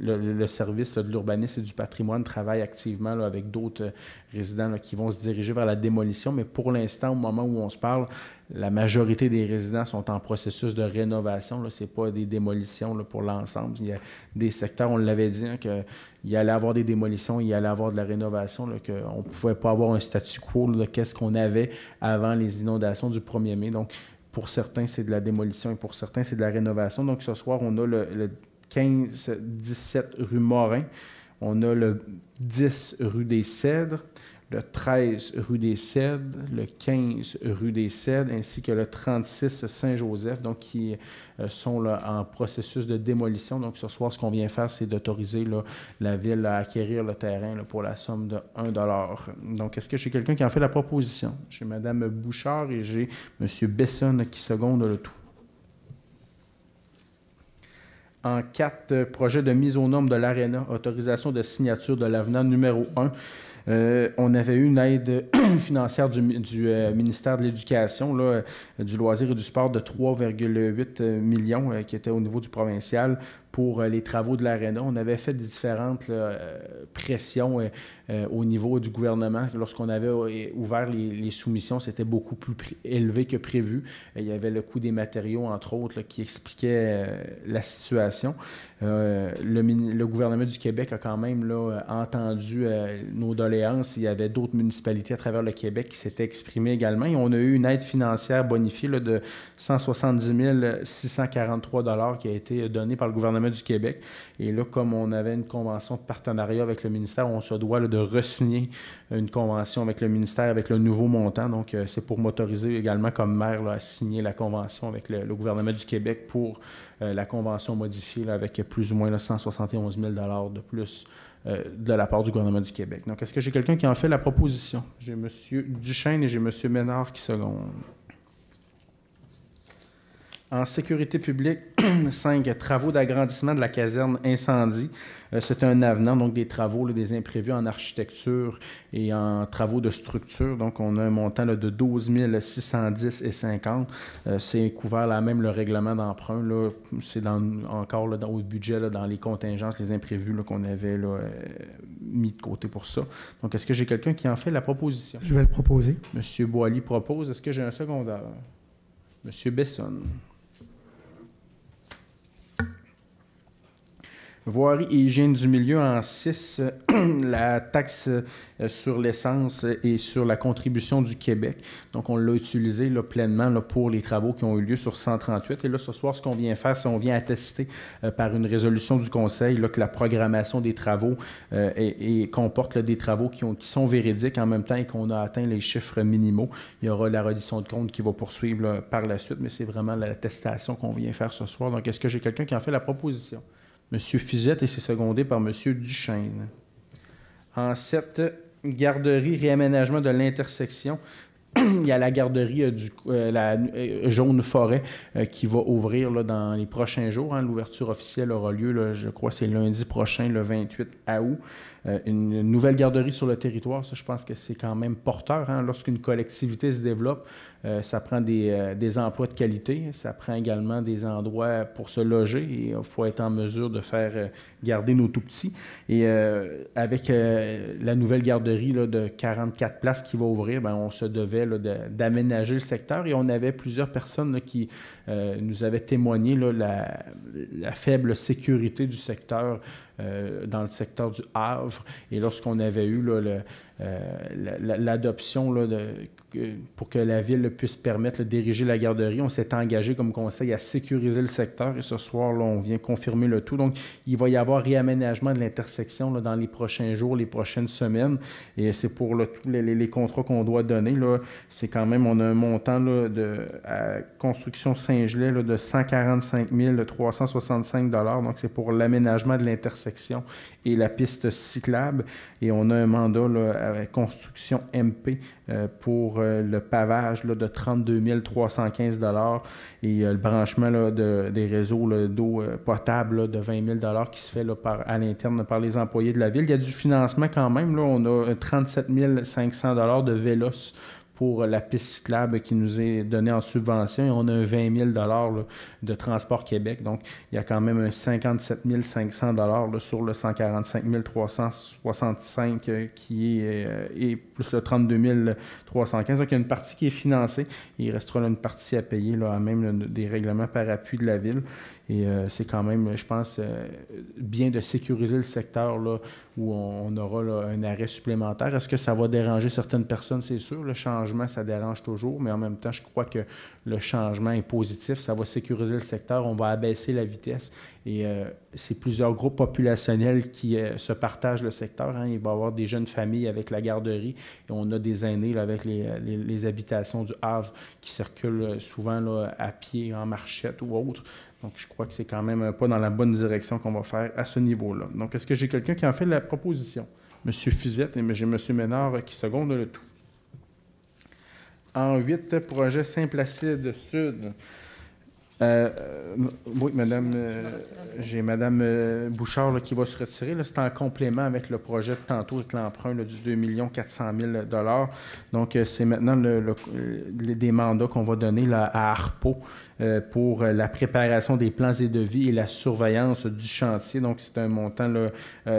le service là, de l'urbanisme et du patrimoine travaille activement là, avec d'autres résidents là, qui vont se diriger vers la démolition, mais pour l'instant, au moment où on se parle, la majorité des résidents sont en processus de rénovation. Ce n'est pas des démolitions là, pour l'ensemble. Il y a des secteurs, on l'avait dit, hein, qu'il allait avoir des démolitions, il allait avoir de la rénovation, là, qu'on ne pouvait pas avoir un statu quo là, de qu'est-ce qu'on avait avant les inondations du 1er mai. Donc, pour certains, c'est de la démolition et pour certains, c'est de la rénovation. Donc, ce soir, on a le 15-17 rue Morin, on a le 10 rue des Cèdres, le 13 rue des Cèdres, le 15 rue des Cèdres, ainsi que le 36 Saint-Joseph, donc qui sont là, en processus de démolition. Donc, ce soir, ce qu'on vient faire, c'est d'autoriser là, la ville à acquérir le terrain là, pour la somme de 1 $. Donc, est-ce que j'ai quelqu'un qui en fait la proposition? J'ai Mme Bouchard et j'ai M. Besson qui seconde le tout. En 4, projet de mise aux normes de l'Aréna, autorisation de signature de l'avenant numéro 1. On avait eu une aide financière du ministère de l'Éducation, là, du loisir et du sport de 3,8 millions qui était au niveau du provincial pour les travaux de l'Aréna. On avait fait différentes pressions au niveau du gouvernement. Lorsqu'on avait ouvert les soumissions, c'était beaucoup plus élevé que prévu. Il y avait le coût des matériaux, entre autres, là, qui expliquait la situation. Le gouvernement du Québec a quand même là, entendu nos doléances. Il y avait d'autres municipalités à travers le Québec qui s'étaient exprimées également. Et on a eu une aide financière bonifiée là, de 170 643 $ qui a été donnée par le gouvernement du Québec. Et là, comme on avait une convention de partenariat avec le ministère, on se doit là, de re-signer une convention avec le ministère avec le nouveau montant. Donc, c'est pour m'autoriser également comme maire là, à signer la convention avec le gouvernement du Québec pour la convention modifiée là, avec plus ou moins là, 171 000 $ de plus de la part du gouvernement du Québec. Donc, est-ce que j'ai quelqu'un qui en fait la proposition? J'ai M. Duchesne et j'ai M. Ménard qui secondent. En sécurité publique, 5 travaux d'agrandissement de la caserne incendie. C'est un avenant, donc des travaux, là, des imprévus en architecture et en travaux de structure. Donc, on a un montant là, de 12 610,50 $. C'est couvert là même le règlement d'emprunt. Là, c'est encore là, au budget, là, dans les contingences, les imprévus là, qu'on avait là, mis de côté pour ça. Donc, est-ce que j'ai quelqu'un qui en fait la proposition? Je vais le proposer. M. Boily propose. Est-ce que j'ai un secondaire? M. Besson. Voirie et hygiène du milieu en 6, la taxe sur l'essence et sur la contribution du Québec. Donc, on l'a utilisé là, pleinement là, pour les travaux qui ont eu lieu sur 138. Et là, ce soir, ce qu'on vient faire, c'est qu'on vient attester par une résolution du Conseil là, que la programmation des travaux comporte là, des travaux qui sont véridiques en même temps et qu'on a atteint les chiffres minimaux. Il y aura la reddition de compte qui va poursuivre là, par la suite, mais c'est vraiment l'attestation qu'on vient faire ce soir. Donc, est-ce que j'ai quelqu'un qui en fait la proposition? M. Fizette et c'est secondé par M. Duchesne. En 7, garderie, réaménagement de l'intersection. il y a la garderie la Jaune Forêt qui va ouvrir là, dans les prochains jours. Hein. L'ouverture officielle aura lieu, là, je crois, c'est lundi prochain, le 28 août. Une nouvelle garderie sur le territoire, ça, je pense que c'est quand même porteur. Hein. Lorsqu'une collectivité se développe, ça prend des emplois de qualité, ça prend également des endroits pour se loger et il faut être en mesure de faire garder nos tout-petits. Et avec la nouvelle garderie là, de 44 places qui va ouvrir, bien, on se devait là, d'aménager le secteur et on avait plusieurs personnes là, qui nous avaient témoigné là, la faible sécurité du secteur dans le secteur du Havre. Et lorsqu'on avait eu là, l'adoption là, pour que la Ville puisse permettre de diriger la garderie, on s'est engagé comme conseil à sécuriser le secteur et ce soir, là, on vient confirmer le tout. Donc, il va y avoir réaménagement de l'intersection là, dans les prochains jours, les prochaines semaines. Et c'est pour là, tous les contrats qu'on doit donner. Là, c'est quand même, on a un montant là, à Construction Saint-Gelais là, de 145 365 $. Donc, c'est pour l'aménagement de l'intersection et la piste cyclable. Et on a un mandat là, à Construction MP pour le pavage là, de 32 315 $ et le branchement là, des réseaux là, d'eau potable là, de 20 000 $ qui se fait là, à l'interne par les employés de la Ville. Il y a du financement quand même. Là, on a 37 500 $ de vélos pour la piste cyclable qui nous est donnée en subvention et on a un 20 000 $ là, de Transport Québec. Donc, il y a quand même un 57 500 $ là, sur le 145 365 qui est et plus le 32 315. Donc, il y a une partie qui est financée. Il restera là, une partie à payer, là, à même des règlements par appui de la Ville. Et c'est quand même, je pense, bien de sécuriser le secteur là, où on aura là, un arrêt supplémentaire. Est-ce que ça va déranger certaines personnes? C'est sûr. Le changement, ça dérange toujours, mais en même temps, je crois que le changement est positif. Ça va sécuriser le secteur. On va abaisser la vitesse. Et c'est plusieurs groupes populationnels qui se partagent le secteur. Hein. Il va y avoir des jeunes familles avec la garderie et on a des aînés là, avec les habitations du Havre qui circulent souvent là, à pied, en marchette ou autre. Donc, je crois que c'est quand même un pas dans la bonne direction qu'on va faire à ce niveau-là. Donc, est-ce que j'ai quelqu'un qui en fait la proposition? M. Fusette et j'ai M. Ménard qui secondent le tout. En 8, projet Saint-Placide Sud. Oui, madame, j'ai Mme Bouchard là, qui va se retirer. C'est en complément avec le projet de tantôt, avec l'emprunt du 2 400 000 $. Donc, c'est maintenant des mandats qu'on va donner là, à ARPO pour la préparation des plans et devis et la surveillance du chantier. Donc, c'est un montant là,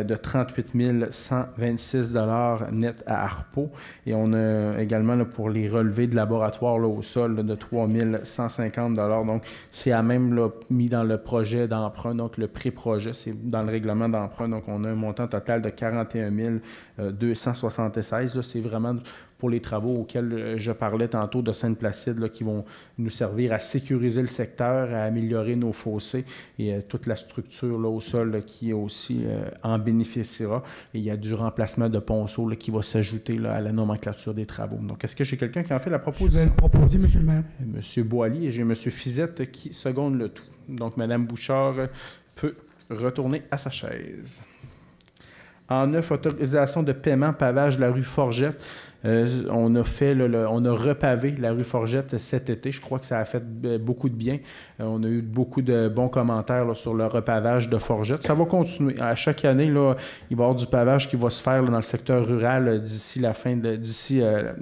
de 38 126 $ net à ARPO. Et on a également là, pour les relevés de laboratoire là, au sol là, de 3 150 $. Donc, c'est à même là, mis dans le projet d'emprunt, donc le pré-projet, c'est dans le règlement d'emprunt. Donc, on a un montant total de 41 276. Là, c'est vraiment pour les travaux auxquels je parlais tantôt de Sainte-Placide, là, qui vont nous servir à sécuriser le secteur, à améliorer nos fossés et toute la structure là, au sol là, qui aussi en bénéficiera. Et il y a du remplacement de ponceaux là, qui va s'ajouter là, à la nomenclature des travaux. Donc, est-ce que j'ai quelqu'un qui en fait la proposition? Je vais le proposer, M. le maire. M. Boilly et j'ai M. Fizette qui seconde le tout. Donc, Mme Bouchard peut retourner à sa chaise. En 9, autorisation de paiement pavage de la rue Forgette. On a repavé la rue Forgette cet été. Je crois que ça a fait beaucoup de bien. On a eu beaucoup de bons commentaires là, sur le repavage de Forgette. Ça va continuer. À chaque année, là, il va y avoir du pavage qui va se faire là, dans le secteur rural d'ici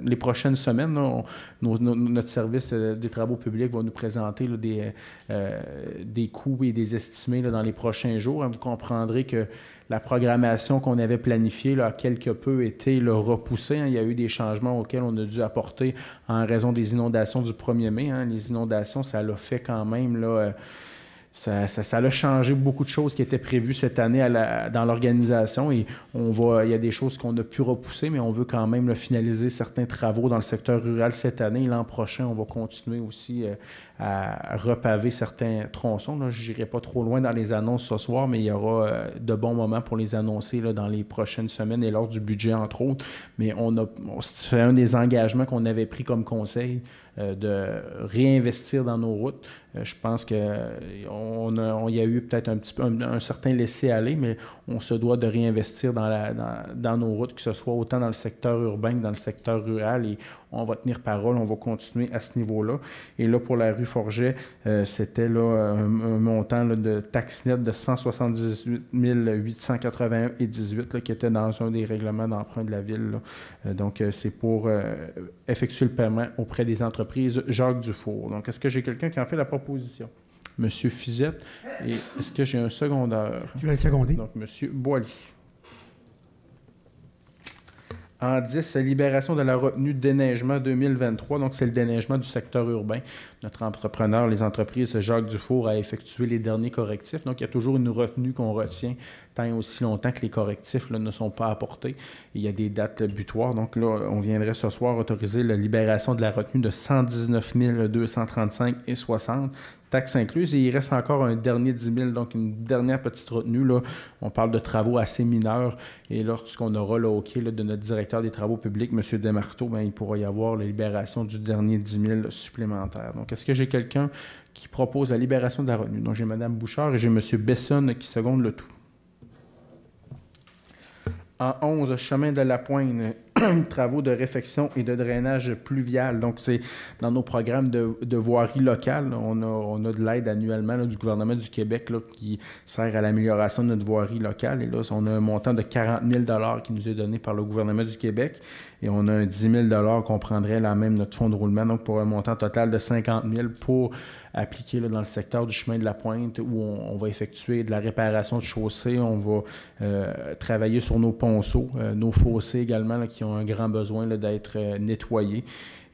les prochaines semaines. Là, notre service des travaux publics va nous présenter là, des coûts et des estimés là, dans les prochains jours. Vous comprendrez que la programmation qu'on avait planifiée là, a quelque peu été là, repoussée. Hein. Il y a eu des changements auxquels on a dû apporter en raison des inondations du 1er mai. Hein. Les inondations, ça l'a fait quand même... Là, ça a changé beaucoup de choses qui étaient prévues cette année dans l'organisation et il y a des choses qu'on a pu repousser, mais on veut quand même là, finaliser certains travaux dans le secteur rural cette année. L'an prochain, on va continuer aussi à repaver certains tronçons. Là. Je n'irai pas trop loin dans les annonces ce soir, mais il y aura de bons moments pour les annoncer là, dans les prochaines semaines et lors du budget, entre autres. Mais c'est un des engagements qu'on avait pris comme conseil de réinvestir dans nos routes. Je pense qu'il y a eu peut-être un certain laisser-aller, mais on se doit de réinvestir dans nos routes, que ce soit autant dans le secteur urbain que dans le secteur rural. Et on va tenir parole, on va continuer à ce niveau-là. Et là, pour la rue Forget, c'était là, un montant là, de taxe nette de 178 881,18 qui était dans un des règlements d'emprunt de la Ville. Donc, c'est pour effectuer le paiement auprès des entreprises Jacques Dufour. Donc, est-ce que j'ai quelqu'un qui en fait la proposition? Monsieur Fizette. Et est-ce que j'ai un secondeur? Je vais le seconder. Donc, Monsieur Boily. En 10, libération de la retenue de déneigement 2023. Donc, c'est le déneigement du secteur urbain. Notre entrepreneur, les entreprises Jacques Dufour, a effectué les derniers correctifs. Donc, il y a toujours une retenue qu'on retient tant et aussi longtemps que les correctifs là, ne sont pas apportés. Il y a des dates butoirs. Donc, là, on viendrait ce soir autoriser la libération de la retenue de 119 235,60 taxes incluses. Et il reste encore un dernier 10 000, donc une dernière petite retenue. Là. On parle de travaux assez mineurs. Et lorsqu'on aura le OK là, de notre directeur des travaux publics, M. Desmarteau, il pourra y avoir la libération du dernier 10 000 supplémentaire. Donc, est-ce que j'ai quelqu'un qui propose la libération de la retenue? Donc, j'ai Mme Bouchard et j'ai M. Bessonne qui seconde le tout. En 11, chemin de la Pointe, travaux de réfection et de drainage pluvial. Donc, c'est dans nos programmes de voirie locale. On a de l'aide annuellement là, du gouvernement du Québec là, qui sert à l'amélioration de notre voirie locale. Et là, on a un montant de 40 000 qui nous est donné par le gouvernement du Québec. Et on a un 10 000 qu'on prendrait là même notre fonds de roulement, donc pour un montant total de 50 000 pour appliquer là, dans le secteur du chemin de la Pointe où on va effectuer de la réparation de chaussées, on va travailler sur nos ponceaux, nos fossés également là, qui ont un grand besoin là, d'être nettoyés.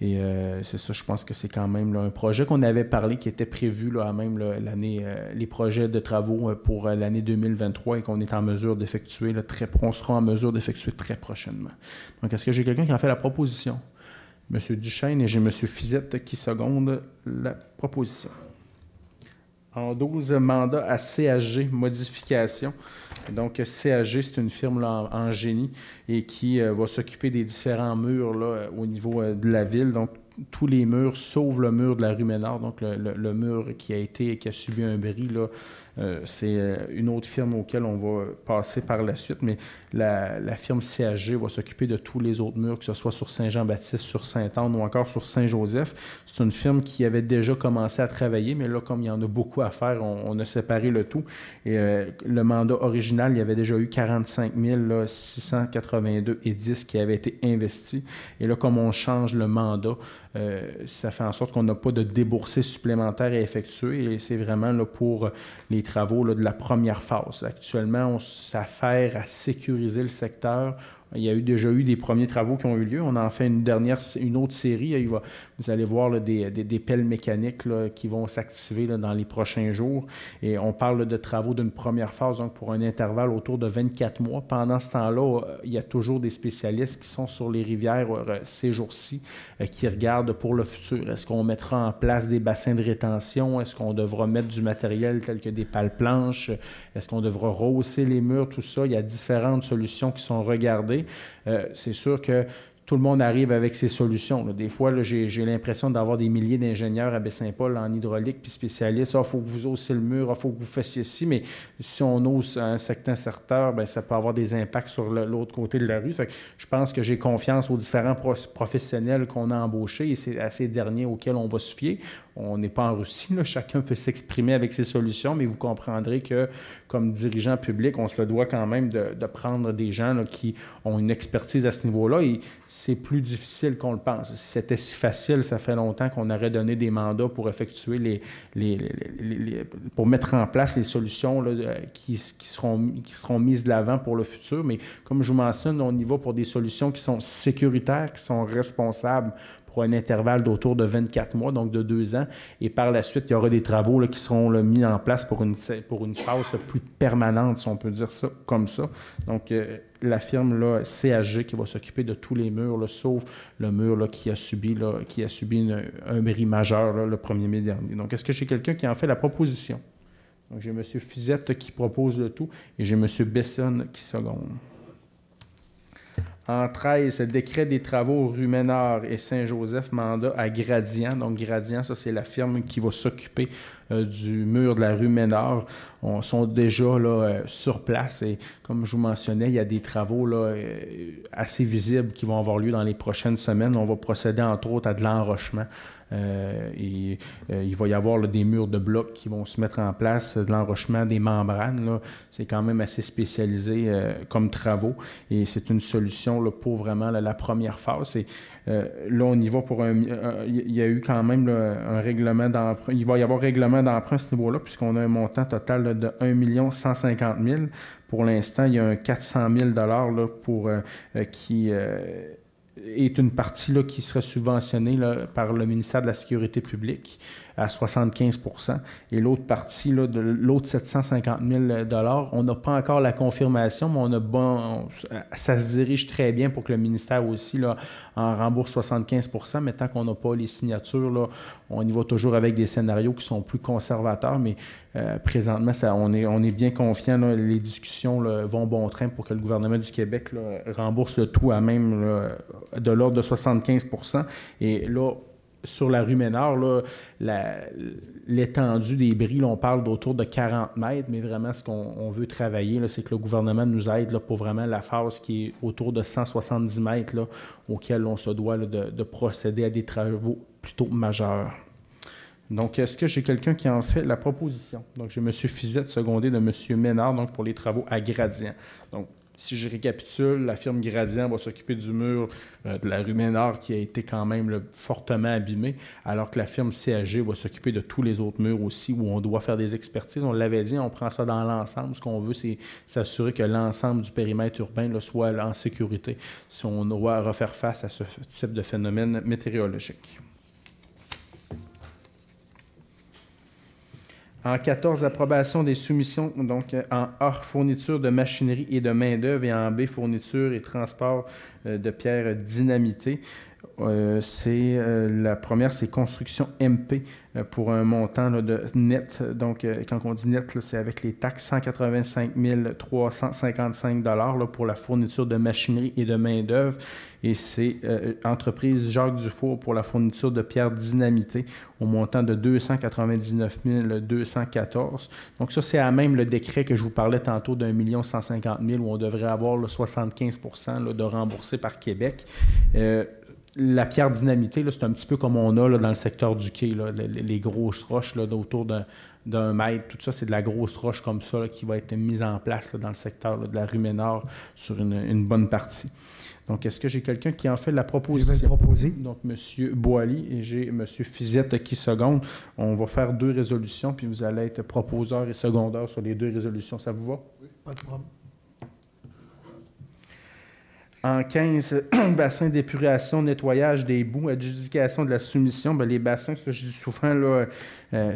Et c'est ça, je pense que c'est quand même là, un projet qu'on avait parlé, qui était prévu là, à même là, l'année, les projets de travaux pour l'année 2023 et qu'on est en mesure d'effectuer, là, on sera en mesure d'effectuer très prochainement. Donc, est-ce que j'ai quelqu'un qui en fait la proposition? M. Duchesne et j'ai M. Fizette qui seconde la proposition. En 12, mandat à CHG, modification. Donc, CHG, c'est une firme là, en génie et qui va s'occuper des différents murs là, au niveau de la ville. Donc, tous les murs, sauf le mur de la rue Ménard, donc le mur qui a subi un bris, là, c'est une autre firme auquel on va passer par la suite, mais la firme CHG va s'occuper de tous les autres murs, que ce soit sur Saint-Jean-Baptiste, sur Sainte-Anne ou encore sur Saint-Joseph. C'est une firme qui avait déjà commencé à travailler, mais là, comme il y en a beaucoup à faire, on a séparé le tout. Et le mandat original, il y avait déjà eu 45 682,10 qui avaient été investis. Et là, comme on change le mandat, ça fait en sorte qu'on n'a pas de déboursés supplémentaires à effectuer et c'est vraiment là, pour les travaux là, de la première phase. Actuellement, on s'affaire à sécuriser le secteur. Il y a déjà eu des premiers travaux qui ont eu lieu. On en fait une autre série. Vous allez voir là, des pelles mécaniques là, qui vont s'activer là, dans les prochains jours. Et on parle là, de travaux d'une première phase, donc pour un intervalle autour de 24 mois. Pendant ce temps-là, il y a toujours des spécialistes qui sont sur les rivières ces jours-ci, qui regardent pour le futur. Est-ce qu'on mettra en place des bassins de rétention? Est-ce qu'on devra mettre du matériel tel que des pales planches? Est-ce qu'on devra rehausser les murs? Tout ça, il y a différentes solutions qui sont regardées. C'est sûr que tout le monde arrive avec ses solutions. Là. Des fois, là, j'ai l'impression d'avoir des milliers d'ingénieurs à Baie-Saint-Paul en hydraulique puis spécialistes. Il faut que vous haussiez le mur, il faut que vous fassiez ci. Mais si on hausse un certain secteur, bien, ça peut avoir des impacts sur l'autre côté de la rue. Fait que je pense que j'ai confiance aux différents professionnels qu'on a embauchés et c'est à ces derniers auxquels on va se fier. On n'est pas en Russie, là. Chacun peut s'exprimer avec ses solutions, mais vous comprendrez que, comme dirigeant public, on se doit quand même de prendre des gens là, qui ont une expertise à ce niveau-là. Et c'est plus difficile qu'on le pense. Si c'était si facile, ça fait longtemps qu'on aurait donné des mandats pour effectuer pour mettre en place les solutions là, qui seront mises de l'avant pour le futur. Mais comme je vous mentionne, on y va pour des solutions qui sont sécuritaires, qui sont responsables pour un intervalle d'autour de 24 mois, donc de 2 ans. Et par la suite, il y aura des travaux là, qui seront là, mis en place pour une phase plus permanente, si on peut dire ça comme ça. Donc, la firme là, CHG qui va s'occuper de tous les murs, là, sauf le mur là, qui a subi un bris majeur là, le 1er mai dernier. Donc, est-ce que j'ai quelqu'un qui en fait la proposition? Donc, j'ai M. Fizette qui propose le tout et j'ai M. Bessonne qui seconde. En 13, décret des travaux rue Ménard et Saint-Joseph, mandat à Gradient. Donc, Gradient, ça, c'est la firme qui va s'occuper du mur de la rue Ménard. sont déjà là, sur place. Et comme je vous mentionnais, il y a des travaux là, assez visibles qui vont avoir lieu dans les prochaines semaines. On va procéder entre autres à de l'enrochement. Il va y avoir là, des murs de blocs qui vont se mettre en place, de l'enrochement des membranes. Là, c'est quand même assez spécialisé comme travaux et c'est une solution là, pour vraiment là, la première phase. Et, là, on y va pour il y a eu quand même là, un règlement d'emprunt. Il va y avoir règlement d'emprunt à ce niveau-là puisqu'on a un montant total là, de 1 150 000. Pour l'instant, il y a un 400 000 là, pour qui est une partie là, qui serait subventionnée là, par le ministère de la Sécurité publique à 75 %. Et l'autre partie, là, de l'autre 750 000 $, on n'a pas encore la confirmation, mais ça se dirige très bien pour que le ministère aussi là, en rembourse 75 %. Mais tant qu'on n'a pas les signatures, là, on y va toujours avec des scénarios qui sont plus conservateurs. Mais présentement, on est bien confiant. Là, les discussions là, vont bon train pour que le gouvernement du Québec là, rembourse le tout à même là, de l'ordre de 75 %. Et là, sur la rue Ménard, là, l'étendue des bris, là, on parle d'autour de 40 mètres, mais vraiment, ce qu'on veut travailler, là, c'est que le gouvernement nous aide là, pour vraiment la phase qui est autour de 170 mètres, là, auquel on se doit là, de procéder à des travaux plutôt majeurs. Donc, est-ce que j'ai quelqu'un qui en fait la proposition? Donc, j'ai M. Fizette, secondé de M. Ménard, donc pour les travaux à Gradient. Donc, si je récapitule, la firme Gradient va s'occuper du mur de la rue Ménard qui a été quand même là, fortement abîmé, alors que la firme CAG va s'occuper de tous les autres murs aussi où on doit faire des expertises. On l'avait dit, on prend ça dans l'ensemble. Ce qu'on veut, c'est s'assurer que l'ensemble du périmètre urbain là, soit là, en sécurité si on doit refaire face à ce type de phénomène météorologique. En 14, approbation des soumissions, donc en A, fourniture de machinerie et de main-d'œuvre, et en B, fourniture et transport de pierres dynamitées. La première, c'est construction MP pour un montant là, de net. Donc, quand on dit net, là, c'est avec les taxes, 185 355 $ là, pour la fourniture de machinerie et de main-d'œuvre. Et c'est entreprise Jacques Dufour pour la fourniture de pierres dynamitées au montant de 299 214. Donc, ça, c'est à même le décret que je vous parlais tantôt d'1 150 000 où on devrait avoir là, 75 % là, de remboursé par Québec. La pierre dynamitée, là, c'est un petit peu comme on a là, dans le secteur du quai, là, les grosses roches là, d'autour d'un mètre. Tout ça, c'est de la grosse roche comme ça là, qui va être mise en place là, dans le secteur là, de la rue Ménard sur une bonne partie. Donc, est-ce que j'ai quelqu'un qui en fait la proposition? Je vais le proposer. Donc, M. Boily et j'ai M. Fizette qui seconde. On va faire 2 résolutions, puis vous allez être proposeur et secondeur sur les 2 résolutions. Ça vous va? Oui, pas de problème. En 15, bassin d'épuration, nettoyage des boues, adjudication de la soumission. Bien, les bassins, ça je dis souvent, là,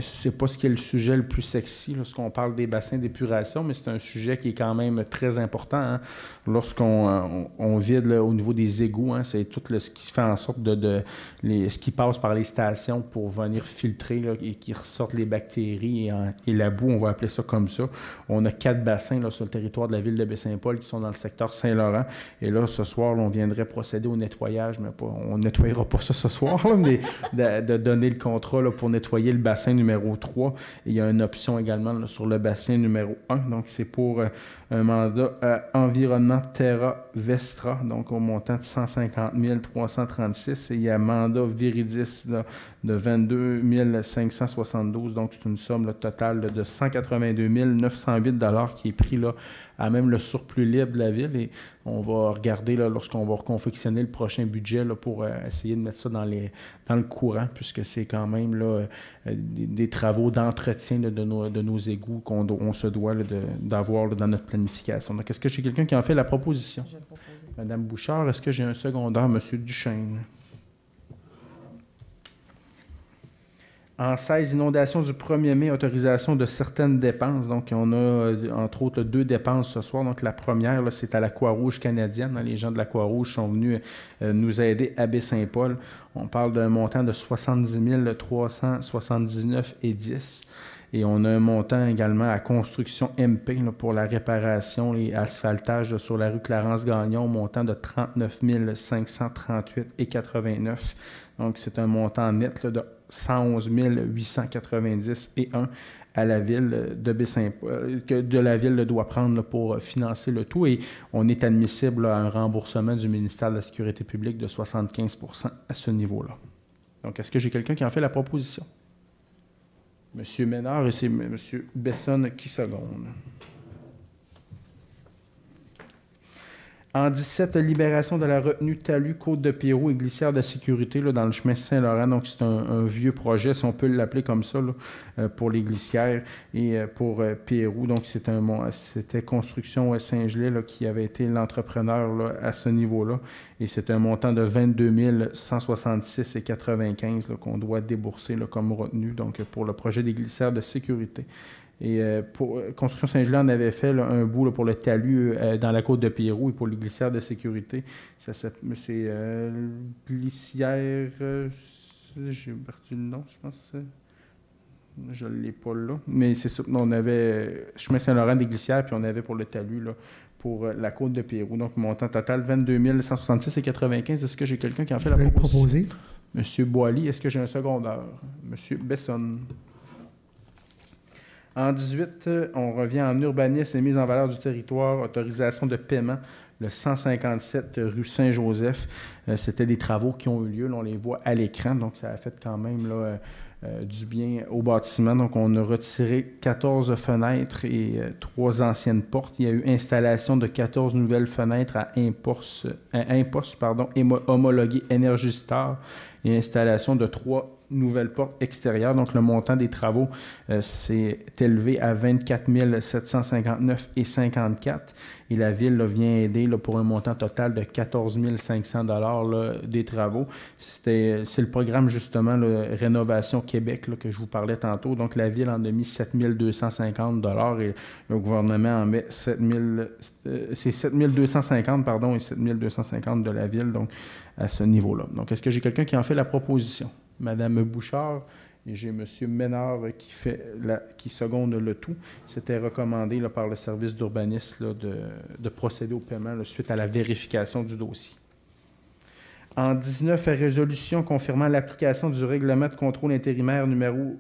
c'est pas ce qui est le sujet le plus sexy lorsqu'on parle des bassins d'épuration, mais c'est un sujet qui est quand même très important. Hein. Lorsqu'on vide là, au niveau des égouts, hein, c'est tout ce qui fait en sorte ce qui passe par les stations pour venir filtrer là, et qui ressortent les bactéries et la boue, on va appeler ça comme ça. On a 4 bassins là, sur le territoire de la ville de Baie-Saint-Paul qui sont dans le secteur Saint-Laurent. Et là, ce soir, là, on viendrait procéder au nettoyage, mais on ne nettoyera pas ça ce soir, là, mais de donner le contrat là, pour nettoyer le bassin numéro 3. Et il y a une option également là, sur le bassin numéro 1. Donc, c'est pour un mandat Environnement Terra Vestra, donc au montant de 150 336. Et il y a un mandat Viridis là, de 22 572. Donc, c'est une somme là, totale là, de 182 908 $ qui est pris là, à même le surplus libre de la ville. Et on va regarder là, lorsqu'on va reconfectionner le prochain budget là, pour essayer de mettre ça dans le courant, puisque c'est quand même là, des travaux d'entretien là, de nos égouts qu'on se doit là, d'avoir là, dans notre planification. Donc, est-ce que j'ai quelqu'un qui en fait la proposition? Je vais le proposer. Madame Bouchard, est-ce que j'ai un secondaire, M. Duchesne? En 16, inondation du 1er mai, autorisation de certaines dépenses. Donc, on a, entre autres, 2 dépenses ce soir. Donc, la première, là, c'est à la Croix-Rouge canadienne. Les gens de la Croix-Rouge sont venus nous aider à Baie-Saint-Paul. On parle d'un montant de 70 379,10 $. Et on a un montant également à construction MP là, pour la réparation et asphaltage là, sur la rue Clarence-Gagnon, montant de 39 538,89 $. Donc, c'est un montant net là, de 111 890 et 1 à la ville de Baie-Saint-Paul, que la ville doit prendre là, pour financer le tout. Et on est admissible là, à un remboursement du ministère de la Sécurité publique de 75 % à ce niveau-là. Donc, est-ce que j'ai quelqu'un qui en fait la proposition? M. Ménard et c'est M. Bessonne qui seconde. En 17, libération de la retenue Talus, Côte-de-Pérou et glissière de sécurité là, dans le chemin Saint-Laurent. Donc, c'est un vieux projet, si on peut l'appeler comme ça, là, pour les glissières et pour Pérou. Donc, c'était Construction Saint-Gelais là, qui avait été l'entrepreneur là, à ce niveau-là. Et c'est un montant de 22 166,95 là, qu'on doit débourser là, comme retenue donc, pour le projet des glissières de sécurité. Et pour Construction Saint-Gelais, on avait fait là, un bout là, pour le talus dans la côte de Pérou et pour les glissières de sécurité. C'est glissière... j'ai perdu le nom, je pense. Je ne l'ai pas là. Mais c'est ça. On avait chemin Saint-Laurent des glissières, puis on avait pour le talus là, pour la côte de Pérou. Donc, montant total, 22 166,95. Est-ce que j'ai quelqu'un qui en fait la proposition? Monsieur Boily, est-ce que j'ai un secondeur? Monsieur Bessonne. En 18, on revient en urbanisme et mise en valeur du territoire, autorisation de paiement, le 157 rue Saint-Joseph. C'était des travaux qui ont eu lieu, là, on les voit à l'écran, donc ça a fait quand même là, du bien au bâtiment. Donc, on a retiré 14 fenêtres et 3 anciennes portes. Il y a eu installation de 14 nouvelles fenêtres à imposte homologué Énergie Star et installation de 3 nouvelles portes extérieures. Donc, le montant des travaux s'est élevé à 24 759,54 et la Ville là, vient aider là, pour un montant total de 14 500 $ des travaux. C'est le programme, justement, là, Rénovation Québec là, que je vous parlais tantôt. Donc, la Ville en a mis 7 250 $ et le gouvernement en met 7 250 pardon, et 7 250 de la Ville, donc, à ce niveau-là. Donc, est-ce que j'ai quelqu'un qui en fait la proposition? Madame Bouchard, et j'ai M. Ménard qui seconde le tout. C'était recommandé là, par le service d'urbanisme de procéder au paiement là, suite à la vérification du dossier. En 19, résolution confirmant l'application du règlement de contrôle intérimaire numéro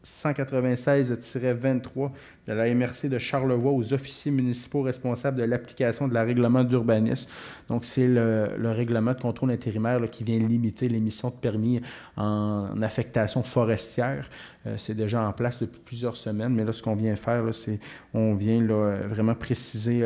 196-23 de la MRC de Charlevoix aux officiers municipaux responsables de l'application de la règlement d'urbanisme. Donc, c'est le règlement de contrôle intérimaire là, qui vient limiter l'émission de permis en affectation forestière. C'est déjà en place depuis plusieurs semaines, mais là, ce qu'on vient faire, c'est on vient là, vraiment préciser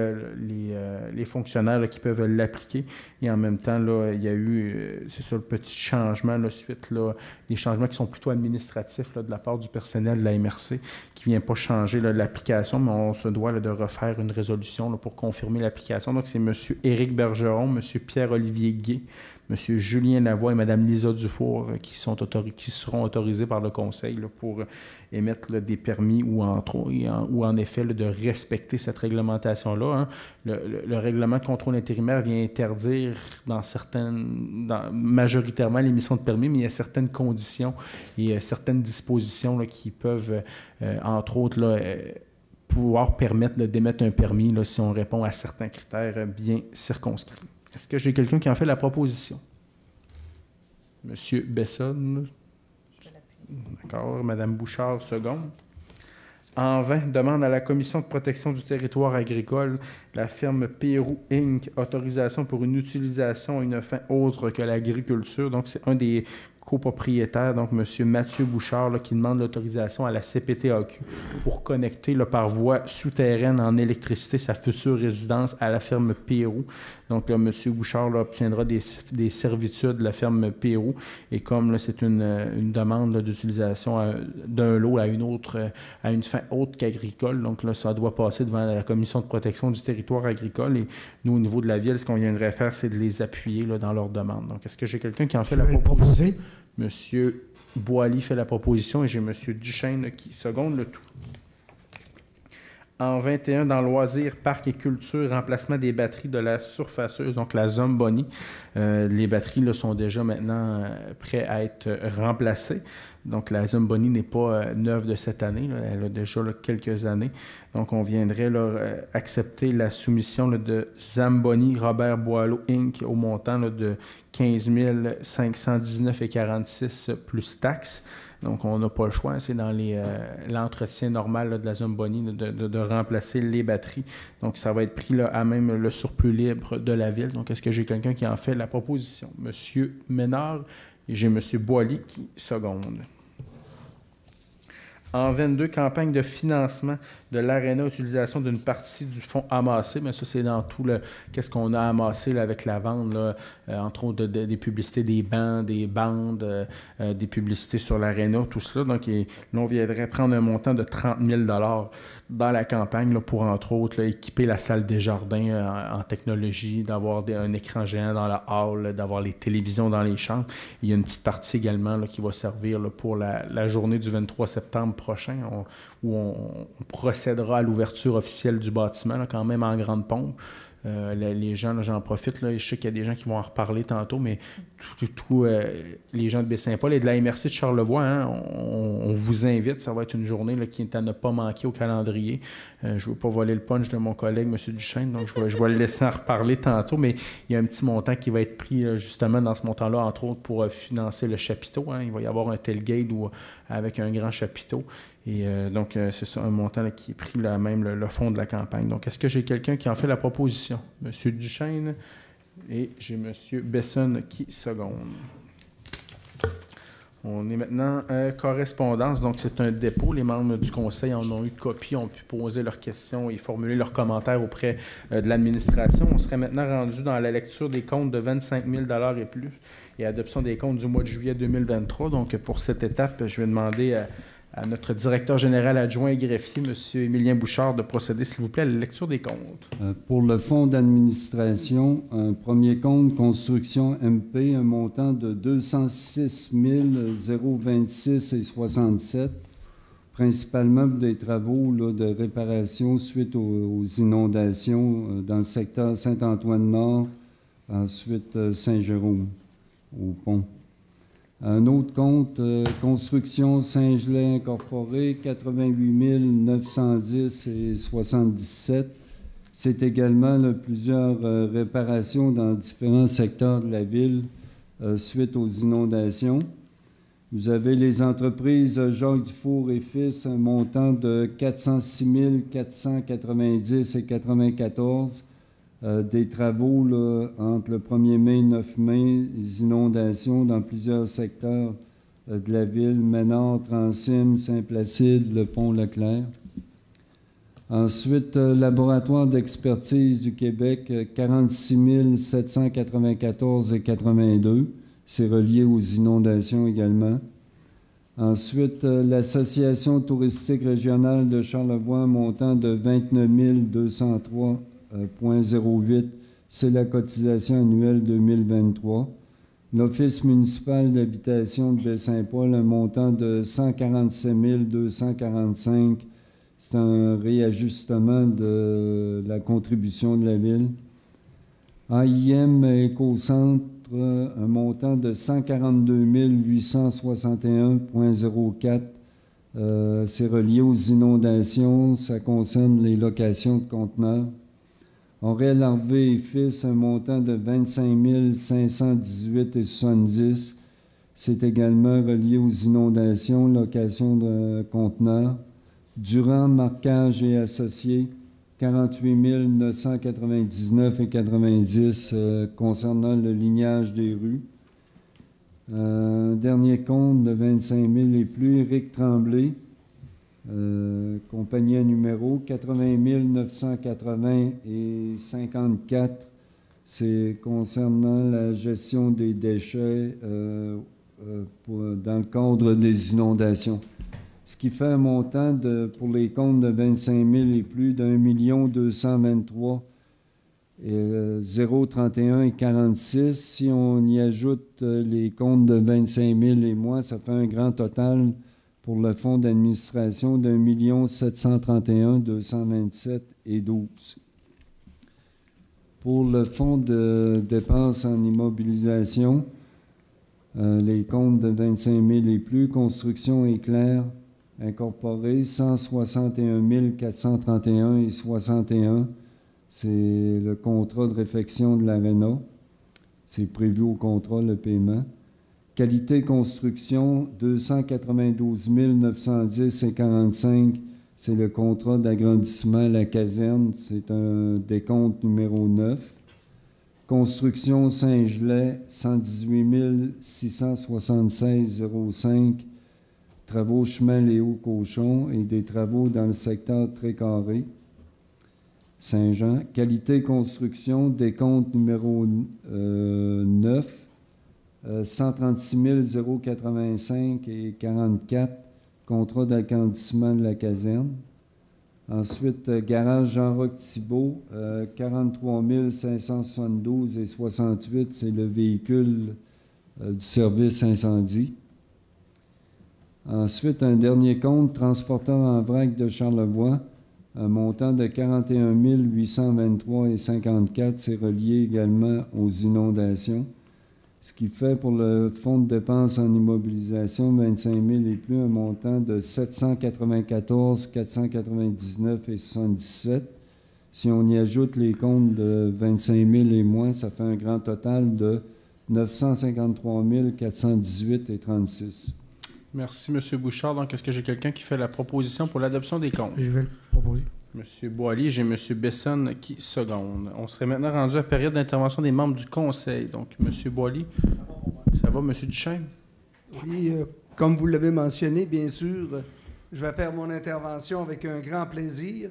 les fonctionnaires là, qui peuvent l'appliquer. Et en même temps, là, il y a eu, c'est ça, le petit changement, là, suite, là, des changements qui sont plutôt administratifs là, de la part du personnel de la MRC, qui ne vient pas changer là, l'application, mais on se doit là, de refaire une résolution là, pour confirmer l'application. Donc, c'est M. Éric Bergeron, M. Pierre-Olivier Gué, M. Julien Lavoie et Mme Lisa Dufour qui seront autorisés par le Conseil là, pour émettre là, des permis ou en effet là, de respecter cette réglementation-là. Hein. Le règlement de contrôle intérimaire vient interdire majoritairement l'émission de permis, mais il y a certaines conditions et certaines dispositions là, qui peuvent, entre autres, là, pouvoir permettre d'émettre un permis là, si on répond à certains critères bien circonscrits. Est-ce que j'ai quelqu'un qui en fait la proposition? Monsieur Bessonne. D'accord. Madame Bouchard, seconde. En 20, demande à la Commission de protection du territoire agricole, la firme Pérou Inc., autorisation pour une utilisation à une fin autre que l'agriculture. Donc, c'est un des copropriétaire, donc M. Mathieu Bouchard, là, qui demande l'autorisation à la CPTAQ pour connecter là, par voie souterraine en électricité sa future résidence à la ferme Pérou. Donc, là, M. Bouchard là, obtiendra des servitudes de la ferme Pérou. Et comme là, c'est une demande là, d'utilisation d'un lot à une autre, à une fin autre qu'agricole, donc là, ça doit passer devant la Commission de protection du territoire agricole. Et nous, au niveau de la Ville, ce qu'on viendrait faire, c'est de les appuyer là, dans leur demande. Donc, est-ce que j'ai quelqu'un qui en fait la proposition? M. Boily fait la proposition et j'ai M. Duchesne qui seconde le tout. En 21, dans loisirs, parcs et culture, remplacement des batteries de la surfaceuse, donc la Zamboni. Les batteries là, sont déjà maintenant prêtes à être remplacées. Donc la Zamboni n'est pas neuve de cette année, là. Elle a déjà là, quelques années. Donc on viendrait là, accepter la soumission là, de Zamboni Robert Boileau Inc. au montant là, de 15 519,46 plus taxes. Donc, on n'a pas le choix. C'est dans l'entretien normal là, de la Zamboni de remplacer les batteries. Donc, ça va être pris là, à même le surplus libre de la ville. Donc, est-ce que j'ai quelqu'un qui en fait la proposition? Monsieur Ménard et j'ai Monsieur Boily qui seconde. En 22, campagne de financement de l'Arena, utilisation d'une partie du fonds amassé. Mais ça, c'est dans tout le... Qu'est-ce qu'on a amassé là, avec la vente, là, entre autres des publicités, des bancs, des bandes, des publicités sur l'Arena, tout cela. Donc, là, on viendrait prendre un montant de 30 000 dans la campagne là, pour, entre autres, là, équiper la salle des jardins en technologie, d'avoir un écran géant dans la hall, d'avoir les télévisions dans les chambres. Il y a une petite partie également là, qui va servir là, pour la journée du 23 septembre prochain, où on procédera à l'ouverture officielle du bâtiment, là, quand même en grande pompe. Les gens, là, j'en profite, là, je sais qu'il y a des gens qui vont en reparler tantôt, mais les gens de Baie-Saint-Paul et de la MRC de Charlevoix, hein, on vous invite, ça va être une journée là, qui est à ne pas manquer au calendrier. Je ne veux pas voler le punch de mon collègue, M. Duchesne, donc je vais le laisser en reparler tantôt, mais il y a un petit montant qui va être pris justement dans ce montant-là, entre autres, pour financer le chapiteau. Hein. Il va y avoir un tailgate avec un grand chapiteau. Et donc, c'est ça, un montant là, qui est pris là, même le fond de la campagne. Donc, est-ce que j'ai quelqu'un qui en fait la proposition? M. Duchesne et j'ai M. Besson qui seconde. On est maintenant correspondance, donc c'est un dépôt. Les membres du conseil en ont eu copie, ont pu poser leurs questions et formuler leurs commentaires auprès de l'administration. On serait maintenant rendu dans la lecture des comptes de 25 000 $ et plus et adoption des comptes du mois de juillet 2023. Donc, pour cette étape, je vais demander à notre directeur général adjoint et greffier, M. Émilien Bouchard, de procéder, s'il vous plaît, à la lecture des comptes. Pour le fonds d'administration, un premier compte construction MP, un montant de 206 026,67, principalement pour des travaux là, de réparation suite aux inondations dans le secteur Saint-Antoine-Nord, ensuite Saint-Jérôme, au pont. Un autre compte, construction Saint-Gelais incorporé, 88 910,77. C'est également là, plusieurs réparations dans différents secteurs de la ville suite aux inondations. Vous avez les entreprises Jacques Dufour et Fils, un montant de 406 490,94. Des travaux là, entre le 1er mai et 9 mai, les inondations dans plusieurs secteurs de la ville, Ménard, Transim, Saint-Placide, le pont Leclerc. Ensuite, Laboratoire d'expertise du Québec, 46 794,82. C'est relié aux inondations également. Ensuite, l'Association touristique régionale de Charlevoix, montant de 29 203,08, c'est la cotisation annuelle 2023. L'Office municipal d'habitation de Baie-Saint-Paul, un montant de 147 245, c'est un réajustement de la contribution de la ville. AIM Écocentre, un montant de 142 861,04. C'est relié aux inondations, ça concerne les locations de conteneurs. Aurel Harvey et Fils, un montant de 25 518,70. C'est également relié aux inondations, location de conteneurs. Durand, Marquage et Associés, 48 999,90 concernant le lignage des rues. Dernier compte de 25 000 et plus, Éric Tremblay, compagnie à numéro 80 980,54. C'est concernant la gestion des déchets dans le cadre des inondations. Ce qui fait un montant pour les comptes de 25 000 et plus d'1 223 031,46. Si on y ajoute les comptes de 25 000 et moins, ça fait un grand total pour le fonds d'administration d'1 731 227 et 12. Pour le fonds de dépenses en immobilisation, les comptes de 25 000 et plus, construction éclair incorporée, 161 431 et 61. C'est le contrat de réfection de l'ARENA. C'est prévu au contrat, le paiement. Qualité construction, 292 910 et 45. C'est le contrat d'agrandissement à la caserne. C'est un décompte numéro 9. Construction Saint-Gelais, 118 676,05. Travaux chemin Léo Cochon et des travaux dans le secteur Trécarré. Saint-Jean. Qualité construction, décompte numéro 9, 136 085 et 44, contrat d'agrandissement de la caserne. Ensuite, garage Jean-Roch Thibault, 43 572 et 68, c'est le véhicule du service incendie. Ensuite, un dernier compte, transporteur en vrac de Charlevoix, un montant de 41 823 et 54, c'est relié également aux inondations. Ce qui fait pour le fonds de dépenses en immobilisation, 25 000 et plus, un montant de 794, 499 et 77. Si on y ajoute les comptes de 25 000 et moins, ça fait un grand total de 953 418 et 36. Merci, M. Bouchard. Donc, est-ce que j'ai quelqu'un qui fait la proposition pour l'adoption des comptes? Je vais le proposer. M. Boilly, j'ai M. Besson qui seconde. On serait maintenant rendu à la période d'intervention des membres du Conseil. Donc, M. Boilly, ça va, M. Duchesne? Oui, comme vous l'avez mentionné, bien sûr, je vais faire mon intervention avec un grand plaisir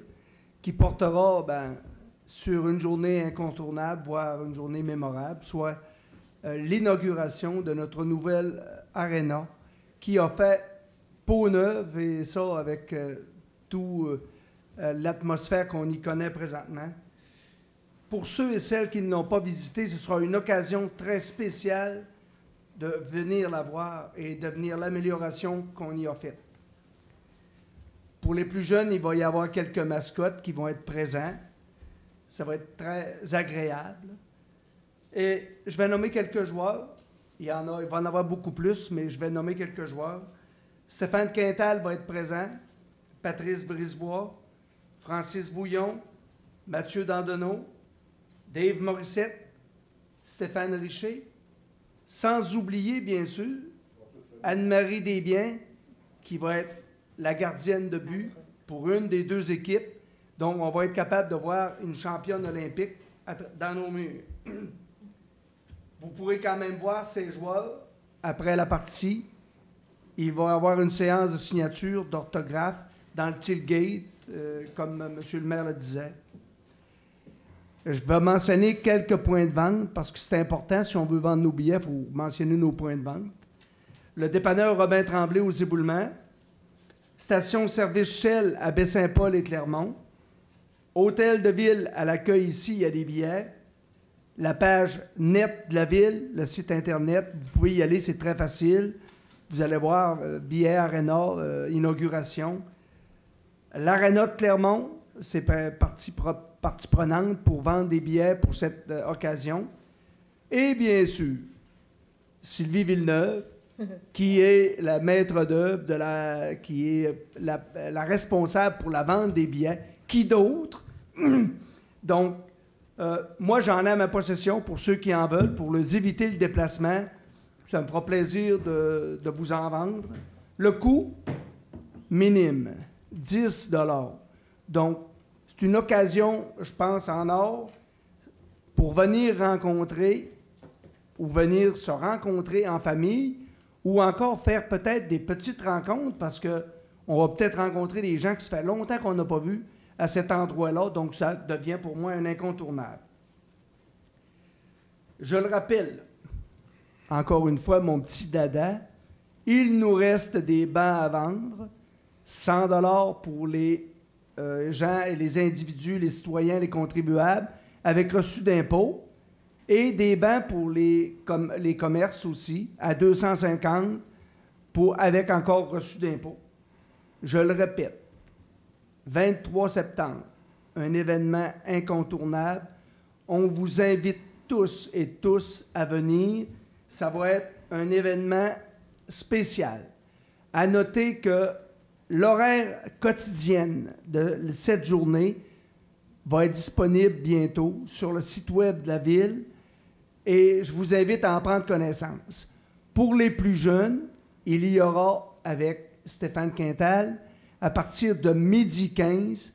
qui portera sur une journée incontournable, voire une journée mémorable, soit l'inauguration de notre nouvelle aréna qui a fait peau neuve, et ça avec toute l'atmosphère qu'on y connaît présentement. Pour ceux et celles qui ne l'ont pas visité, ce sera une occasion très spéciale de venir la voir et de venir l'amélioration qu'on y a faite. Pour les plus jeunes, il va y avoir quelques mascottes qui vont être présents. Ça va être très agréable. Et je vais nommer quelques joueurs. Il va en avoir beaucoup plus, mais je vais nommer quelques joueurs. Stéphane Quintal va être présent. Patrice Brisebois, Francis Bouillon, Mathieu Dandonneau, Dave Morissette, Stéphane Richer. Sans oublier, bien sûr, Anne-Marie Desbiens, qui va être la gardienne de but pour une des deux équipes. Donc, on va être capable de voir une championne olympique dans nos murs. Vous pourrez quand même voir ces joueurs après la partie. Il va y avoir une séance de signature d'orthographe dans le tailgate, comme M. le maire le disait. Je vais mentionner quelques points de vente parce que c'est important. Si on veut vendre nos billets, il faut mentionner nos points de vente. Le dépanneur Robin Tremblay aux Éboulements. Station-service Shell à Baie-Saint-Paul et Clermont. Hôtel de ville à l'accueil ici, il y a des billets. La page net de la ville, le site Internet, vous pouvez y aller, c'est très facile. Vous allez voir billets Arena, inauguration. L'Arena de Clermont, c'est partie prenante pour vendre des billets pour cette occasion. Et bien sûr, Sylvie Villeneuve, qui est la maître d'œuvre, qui est la responsable pour la vente des billets. Qui d'autre? Donc, moi, j'en ai à ma possession pour ceux qui en veulent, pour les éviter le déplacement. Ça me fera plaisir de vous en vendre. Le coût minime, 10 $. Donc, c'est une occasion, je pense, en or pour venir rencontrer ou venir se rencontrer en famille ou encore faire peut-être des petites rencontres parce qu'on va peut-être rencontrer des gens qui se fait longtemps qu'on n'a pas vus à cet endroit-là, donc ça devient pour moi un incontournable. Je le rappelle, encore une fois, mon petit dada, il nous reste des bancs à vendre, 100 $ pour les gens et les individus, les citoyens, les contribuables, avec reçu d'impôts, et des bancs pour les commerces aussi, à 250 avec encore reçu d'impôt. Je le répète, 23 septembre, un événement incontournable. On vous invite tous et tous à venir. Ça va être un événement spécial. À noter que l'horaire quotidienne de cette journée va être disponible bientôt sur le site web de la Ville et je vous invite à en prendre connaissance. Pour les plus jeunes, il y aura, avec Stéphane Quintal, à partir de 12h15,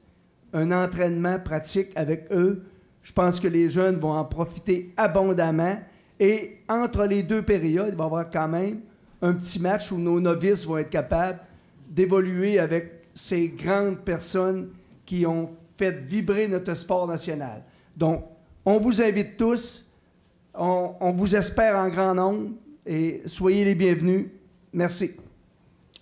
un entraînement pratique avec eux. Je pense que les jeunes vont en profiter abondamment. Et entre les deux périodes, il va y avoir quand même un petit match où nos novices vont être capables d'évoluer avec ces grandes personnes qui ont fait vibrer notre sport national. Donc, on vous invite tous. On vous espère en grand nombre et soyez les bienvenus. Merci.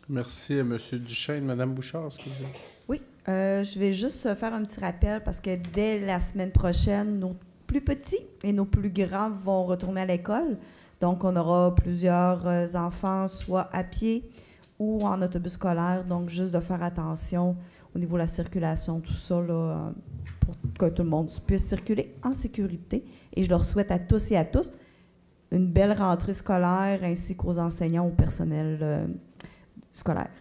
Merci, M. Duchesne. Mme Bouchard, excusez-moi. Oui, je vais juste faire un petit rappel parce que dès la semaine prochaine, nos plus petits et nos plus grands vont retourner à l'école. Donc, on aura plusieurs enfants, soit à pied ou en autobus scolaire. Donc, juste de faire attention au niveau de la circulation, tout ça, là, pour que tout le monde puisse circuler en sécurité. Et je leur souhaite à tous et à tous une belle rentrée scolaire ainsi qu'aux enseignants, au personnel scolaire.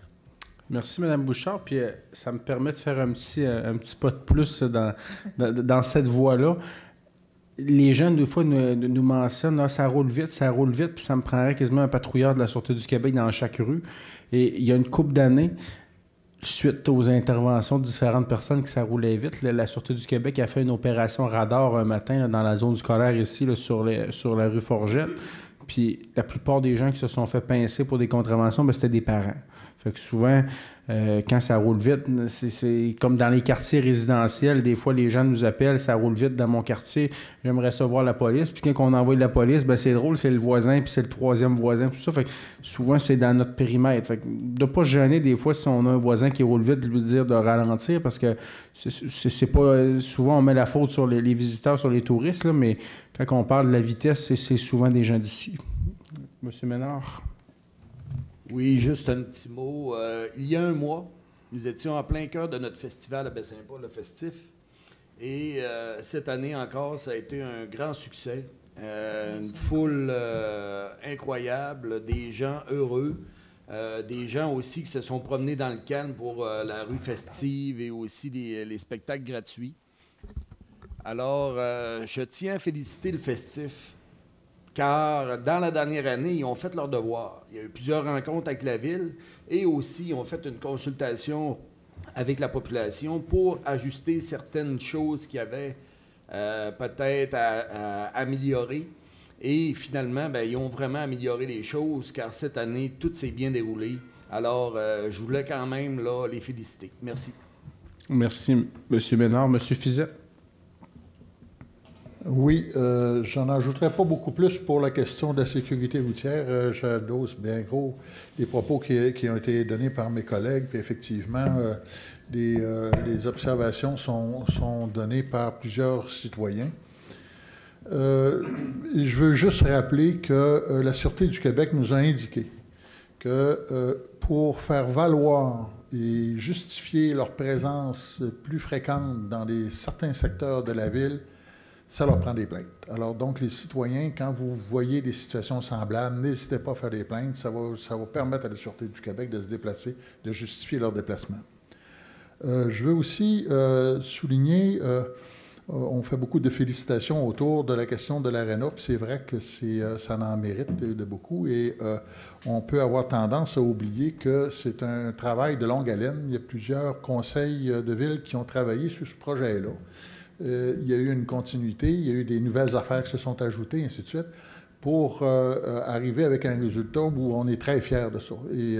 Merci, Mme Bouchard. Puis ça me permet de faire un petit pas de plus dans cette voie-là. Les jeunes, des fois, nous mentionnent « ça roule vite, puis ça me prendrait quasiment un patrouilleur de la Sûreté du Québec dans chaque rue. » Et il y a une couple d'années, suite aux interventions de différentes personnes qui ça roulait vite, la Sûreté du Québec a fait une opération radar un matin là, dans la zone scolaire ici, là, sur la rue Forgette. Puis la plupart des gens qui se sont fait pincer pour des contraventions, c'était des parents. Fait que souvent, quand ça roule vite, c'est comme dans les quartiers résidentiels, des fois les gens nous appellent, ça roule vite dans mon quartier, j'aimerais ça voir la police. Puis quand on envoie de la police, c'est drôle, c'est le voisin, puis c'est le troisième voisin, tout ça. Fait que souvent, c'est dans notre périmètre. Fait que de pas gêner des fois si on a un voisin qui roule vite, de lui dire de ralentir, parce que c'est pas... Souvent, on met la faute sur les visiteurs, sur les touristes, là, mais quand on parle de la vitesse, c'est souvent des gens d'ici. Monsieur Ménard. Oui, juste un petit mot. Il y a un mois, nous étions en plein cœur de notre festival à Baie-Saint-Paul, le Festif. Et cette année encore, ça a été un grand succès. Une foule incroyable, des gens heureux, des gens aussi qui se sont promenés dans le calme pour la rue festive et aussi les spectacles gratuits. Alors, je tiens à féliciter le Festif. Car dans la dernière année, ils ont fait leur devoir. Il y a eu plusieurs rencontres avec la Ville et aussi ils ont fait une consultation avec la population pour ajuster certaines choses qu'il y avait peut-être à améliorer. Et finalement, ils ont vraiment amélioré les choses car cette année, tout s'est bien déroulé. Alors, je voulais quand même là, les féliciter. Merci. Merci, M. Ménard. M. Fizet. Oui, j'en ajouterai pas beaucoup plus pour la question de la sécurité routière. J'adosse bien gros les propos qui ont été donnés par mes collègues. Puis effectivement, les observations sont données par plusieurs citoyens. Je veux juste rappeler que la Sûreté du Québec nous a indiqué que pour faire valoir et justifier leur présence plus fréquente dans certains secteurs de la ville, ça leur prend des plaintes. Alors, donc, les citoyens, quand vous voyez des situations semblables, n'hésitez pas à faire des plaintes. Ça va permettre à la Sûreté du Québec de se déplacer, de justifier leur déplacement. Je veux aussi souligner, on fait beaucoup de félicitations autour de la question de l'aréna, puis c'est vrai que ça en mérite de beaucoup, et on peut avoir tendance à oublier que c'est un travail de longue haleine. Il y a plusieurs conseils de ville qui ont travaillé sur ce projet-là. Il y a eu une continuité, il y a eu des nouvelles affaires qui se sont ajoutées, et ainsi de suite, pour arriver avec un résultat où on est très fiers de ça. Et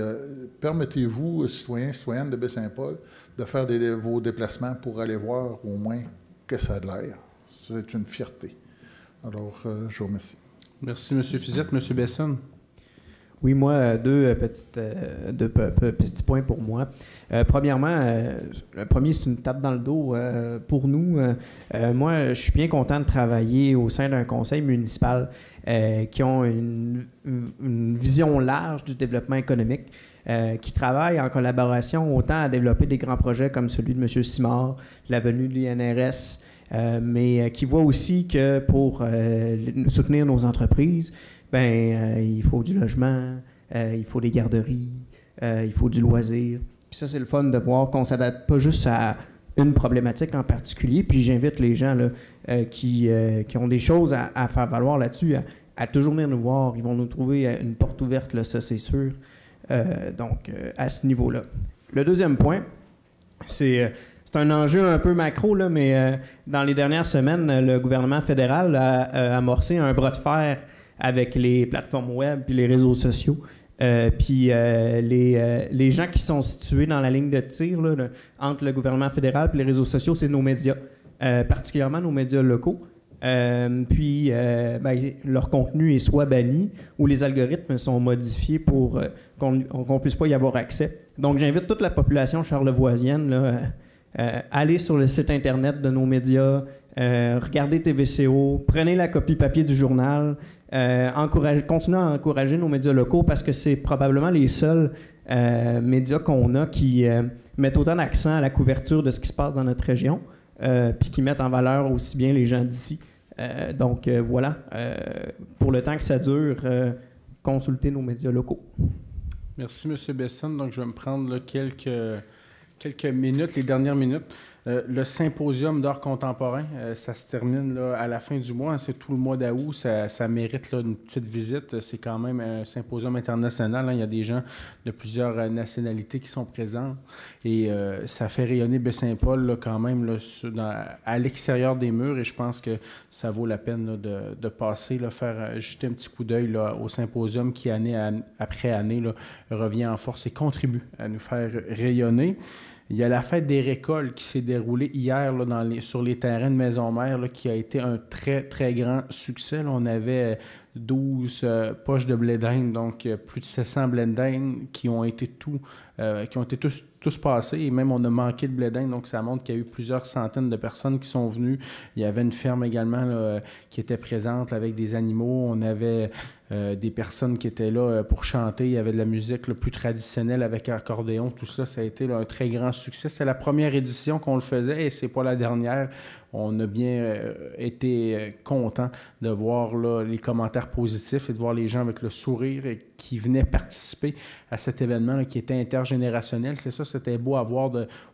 permettez-vous, citoyens, citoyennes de Baie-Saint-Paul, de faire vos déplacements pour aller voir au moins que ça a de l'air. C'est une fierté. Alors, je vous remercie. Merci, M. Fizet. M. Besson. Oui, moi, deux petits points pour moi. Premièrement, le premier, c'est une tape dans le dos pour nous. Moi, je suis bien content de travailler au sein d'un conseil municipal qui ont une vision large du développement économique, qui travaillent en collaboration autant à développer des grands projets comme celui de M. Simard, l'avenue de l'INRS, mais qui voient aussi que pour soutenir nos entreprises, il faut du logement, il faut des garderies, il faut du loisir. Puis ça, c'est le fun de voir qu'on ne s'adapte pas juste à une problématique en particulier. Puis j'invite les gens là, qui ont des choses à faire valoir là-dessus à toujours venir nous voir. Ils vont nous trouver une porte ouverte, là, ça c'est sûr. Donc, à ce niveau-là. Le deuxième point, c'est un enjeu un peu macro, là, mais dans les dernières semaines, le gouvernement fédéral a amorcé un bras de fer avec les plateformes web et les réseaux sociaux. Puis les gens qui sont situés dans la ligne de tir là, entre le gouvernement fédéral et les réseaux sociaux, c'est nos médias, particulièrement nos médias locaux. Leur contenu est soit banni ou les algorithmes sont modifiés pour qu'on ne puisse pas y avoir accès. Donc, j'invite toute la population charlevoisienne là, à aller sur le site Internet de nos médias, regardez TVCO, prenez la copie papier du journal, continuez à encourager nos médias locaux parce que c'est probablement les seuls médias qu'on a qui mettent autant d'accent à la couverture de ce qui se passe dans notre région, puis qui mettent en valeur aussi bien les gens d'ici. Donc, voilà. Pour le temps que ça dure, consultez nos médias locaux. Merci, M. Besson. Donc, je vais me prendre là, quelques minutes, les dernières minutes. Le symposium d'art contemporain, ça se termine là, à la fin du mois. C'est tout le mois d'août. Ça mérite là, une petite visite. C'est quand même un symposium international. Hein. Il y a des gens de plusieurs nationalités qui sont présents. Et ça fait rayonner Baie-Saint-Paul là, quand même là, à l'extérieur des murs. Et je pense que ça vaut la peine là, de passer, là, jeter un petit coup d'œil là, au symposium qui, année après année, là, revient en force et contribue à nous faire rayonner. Il y a la fête des récoltes qui s'est déroulée hier là, sur les terrains de Maison-Mère là, qui a été un très, très grand succès. Là, on avait 12 poches de blé d'Inde, donc plus de 700 blés d'Inde qui ont été tous passés. Et même, on a manqué de blé d'Inde, donc ça montre qu'il y a eu plusieurs centaines de personnes qui sont venues. Il y avait une ferme également là, qui était présente là, avec des animaux. On avait des personnes qui étaient là pour chanter. Il y avait de la musique là, plus traditionnelle avec accordéon. Tout ça, ça a été là, un très grand succès. C'est la première édition qu'on le faisait et c'est pas la dernière. On a bien été contents de voir là, les commentaires positifs et de voir les gens avec le sourire qui venaient participer à cet événement là, qui était intergénérationnel. C'est ça, c'était beau à voir.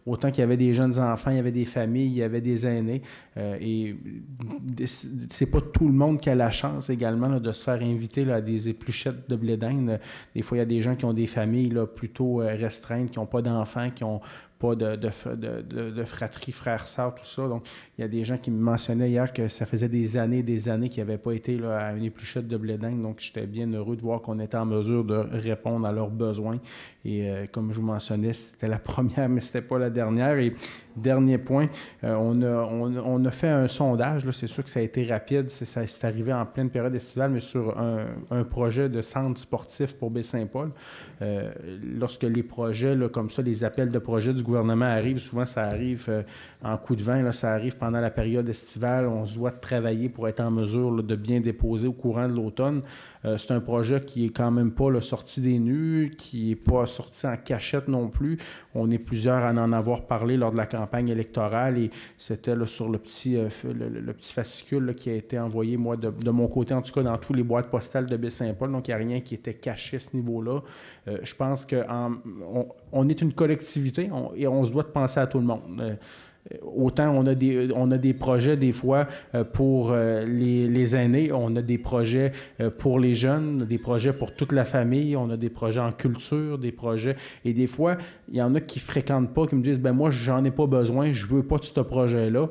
Autant qu'il y avait des jeunes enfants, il y avait des familles, il y avait des aînés. Et c'est pas tout le monde qui a la chance également là, de se faire inviter là, à des épluchettes de blé d'Inde. Des fois, il y a des gens qui ont des familles là, plutôt restreintes, qui n'ont pas d'enfants, qui n'ont pas de fratrie, frères, sœurs, tout ça. Donc, il y a des gens qui me mentionnaient hier que ça faisait des années qu'ils n'avaient pas été là, à une épluchette de blé d'Inde. Donc, j'étais bien heureux de voir qu'on était en mesure de répondre à leurs besoins. Et comme je vous mentionnais, c'était la première, mais c'était pas la dernière. Et dernier point, on a fait un sondage. Là, c'est sûr que ça a été rapide. C'est arrivé en pleine période estivale, mais sur un projet de centre sportif pour Baie-Saint-Paul. Lorsque les projets là, comme ça, les appels de projets du gouvernement arrivent, souvent ça arrive en coup de vent, là, ça arrive pendant la période estivale, on se doit travailler pour être en mesure là, de bien déposer au courant de l'automne. C'est un projet qui est quand même pas là, sorti des nues, qui n'est pas sorti en cachette non plus. On est plusieurs à en avoir parlé lors de la campagne électorale et c'était là, sur le petit fascicule là, qui a été envoyé, moi, de mon côté, en tout cas, dans tous les boîtes postales de Baie-Saint-Paul. Donc, il n'y a rien qui était caché à ce niveau-là. Je pense qu'on est une collectivité et on se doit de penser à tout le monde. Autant on a des projets des fois pour les aînés, on a des projets pour les jeunes, des projets pour toute la famille, on a des projets en culture, des projets... Et des fois, il y en a qui ne fréquentent pas, qui me disent « ben moi, j'en ai pas besoin, je veux pas de ce projet-là ».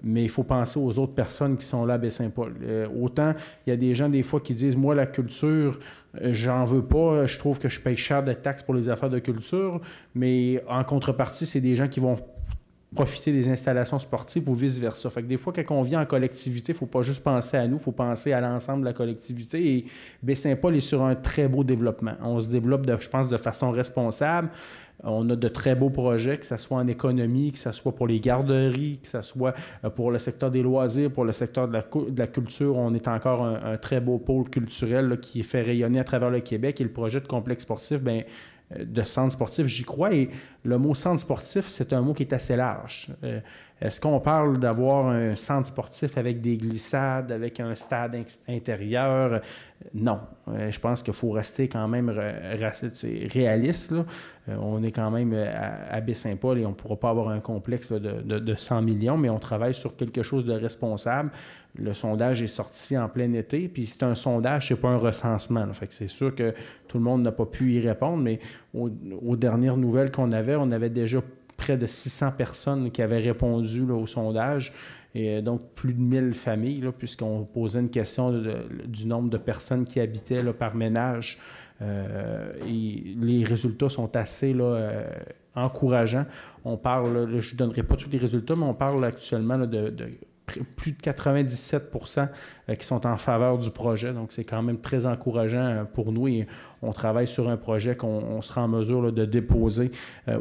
Mais il faut penser aux autres personnes qui sont là à Baie-Saint-Paul. Autant, il y a des gens, des fois, qui disent « Moi, la culture, j'en veux pas. Je trouve que je paye cher de taxes pour les affaires de culture. » Mais en contrepartie, c'est des gens qui vont profiter des installations sportives ou vice-versa. Fait que des fois, quand on vient en collectivité, il ne faut pas juste penser à nous, il faut penser à l'ensemble de la collectivité. Et Baie-Saint-Paul est sur un très beau développement. On se développe, je pense, de façon responsable. On a de très beaux projets, que ce soit en économie, que ce soit pour les garderies, que ce soit pour le secteur des loisirs, pour le secteur de la culture. On est encore un très beau pôle culturel là, qui fait rayonner à travers le Québec. Et le projet de complexe sportif, bien, de centre sportif, j'y crois. Et le mot centre sportif, c'est un mot qui est assez large. Est-ce qu'on parle d'avoir un centre sportif avec des glissades, avec un stade intérieur? Non. Je pense qu'il faut rester quand même réaliste, là. On est quand même à Baie-Saint-Paul et on ne pourra pas avoir un complexe de 100 millions, mais on travaille sur quelque chose de responsable. Le sondage est sorti en plein été, puis c'est un sondage, c'est pas un recensement. Là. Fait que c'est sûr que tout le monde n'a pas pu y répondre, mais aux dernières nouvelles qu'on avait, on avait déjà près de 600 personnes qui avaient répondu là, au sondage, et donc plus de 1000 familles, là, puisqu'on posait une question du nombre de personnes qui habitaient là, par ménage. Et les résultats sont assez là, encourageants. On parle, là, je ne donnerai pas tous les résultats, mais on parle actuellement là, de plus de 97% qui sont en faveur du projet. Donc, c'est quand même très encourageant pour nous et on travaille sur un projet qu'on sera en mesure là, de déposer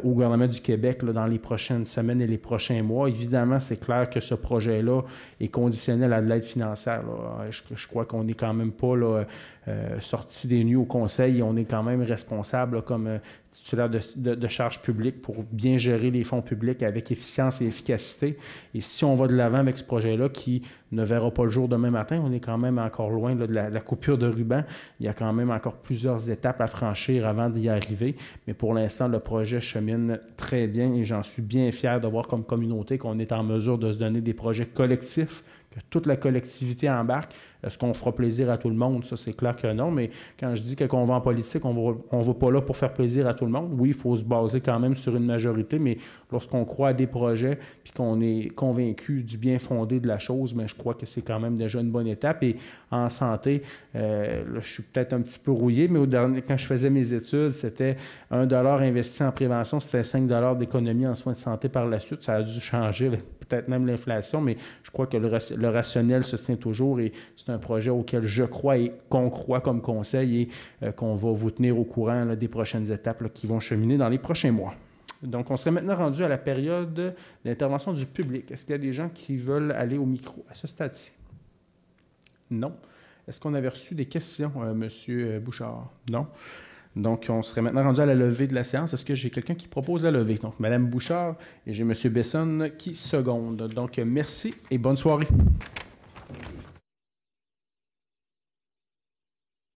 au gouvernement du Québec là, dans les prochaines semaines et les prochains mois. Évidemment, c'est clair que ce projet-là est conditionnel à de l'aide financière. Là. Je crois qu'on n'est quand même pas là, sorti des nues au Conseil et on est quand même responsable là, comme titulaire de charges publiques pour bien gérer les fonds publics avec efficience et efficacité. Et si on va de l'avant avec ce projet-là qui ne verra pas le jour demain matin, on est quand même encore loin là, de la coupure de ruban. Il y a quand même encore plusieurs étapes à franchir avant d'y arriver. Mais pour l'instant, le projet chemine très bien et j'en suis bien fier de voir comme communauté qu'on est en mesure de se donner des projets collectifs, que toute la collectivité embarque. Est-ce qu'on fera plaisir à tout le monde? Ça, c'est clair que non, mais quand je dis qu'on va en politique, on ne va pas là pour faire plaisir à tout le monde. Oui, il faut se baser quand même sur une majorité, mais lorsqu'on croit à des projets puis qu'on est convaincu du bien fondé de la chose, mais je crois que c'est quand même déjà une bonne étape. Et en santé, là, je suis peut-être un petit peu rouillé, mais quand je faisais mes études, c'était 1 $ investi en prévention, c'était 5 $ d'économie en soins de santé par la suite. Ça a dû changer, peut-être même l'inflation, mais je crois que le rationnel se tient toujours et c'est un projet auquel je crois et qu'on croit comme conseil et qu'on va vous tenir au courant là, des prochaines étapes là, qui vont cheminer dans les prochains mois. Donc, on serait maintenant rendu à la période d'intervention du public. Est-ce qu'il y a des gens qui veulent aller au micro à ce stade-ci? Non. Est-ce qu'on avait reçu des questions, M. Bouchard? Non. Donc, on serait maintenant rendu à la levée de la séance. Est-ce que j'ai quelqu'un qui propose la levée? Donc, Mme Bouchard et j'ai M. Besson qui seconde. Donc, merci et bonne soirée.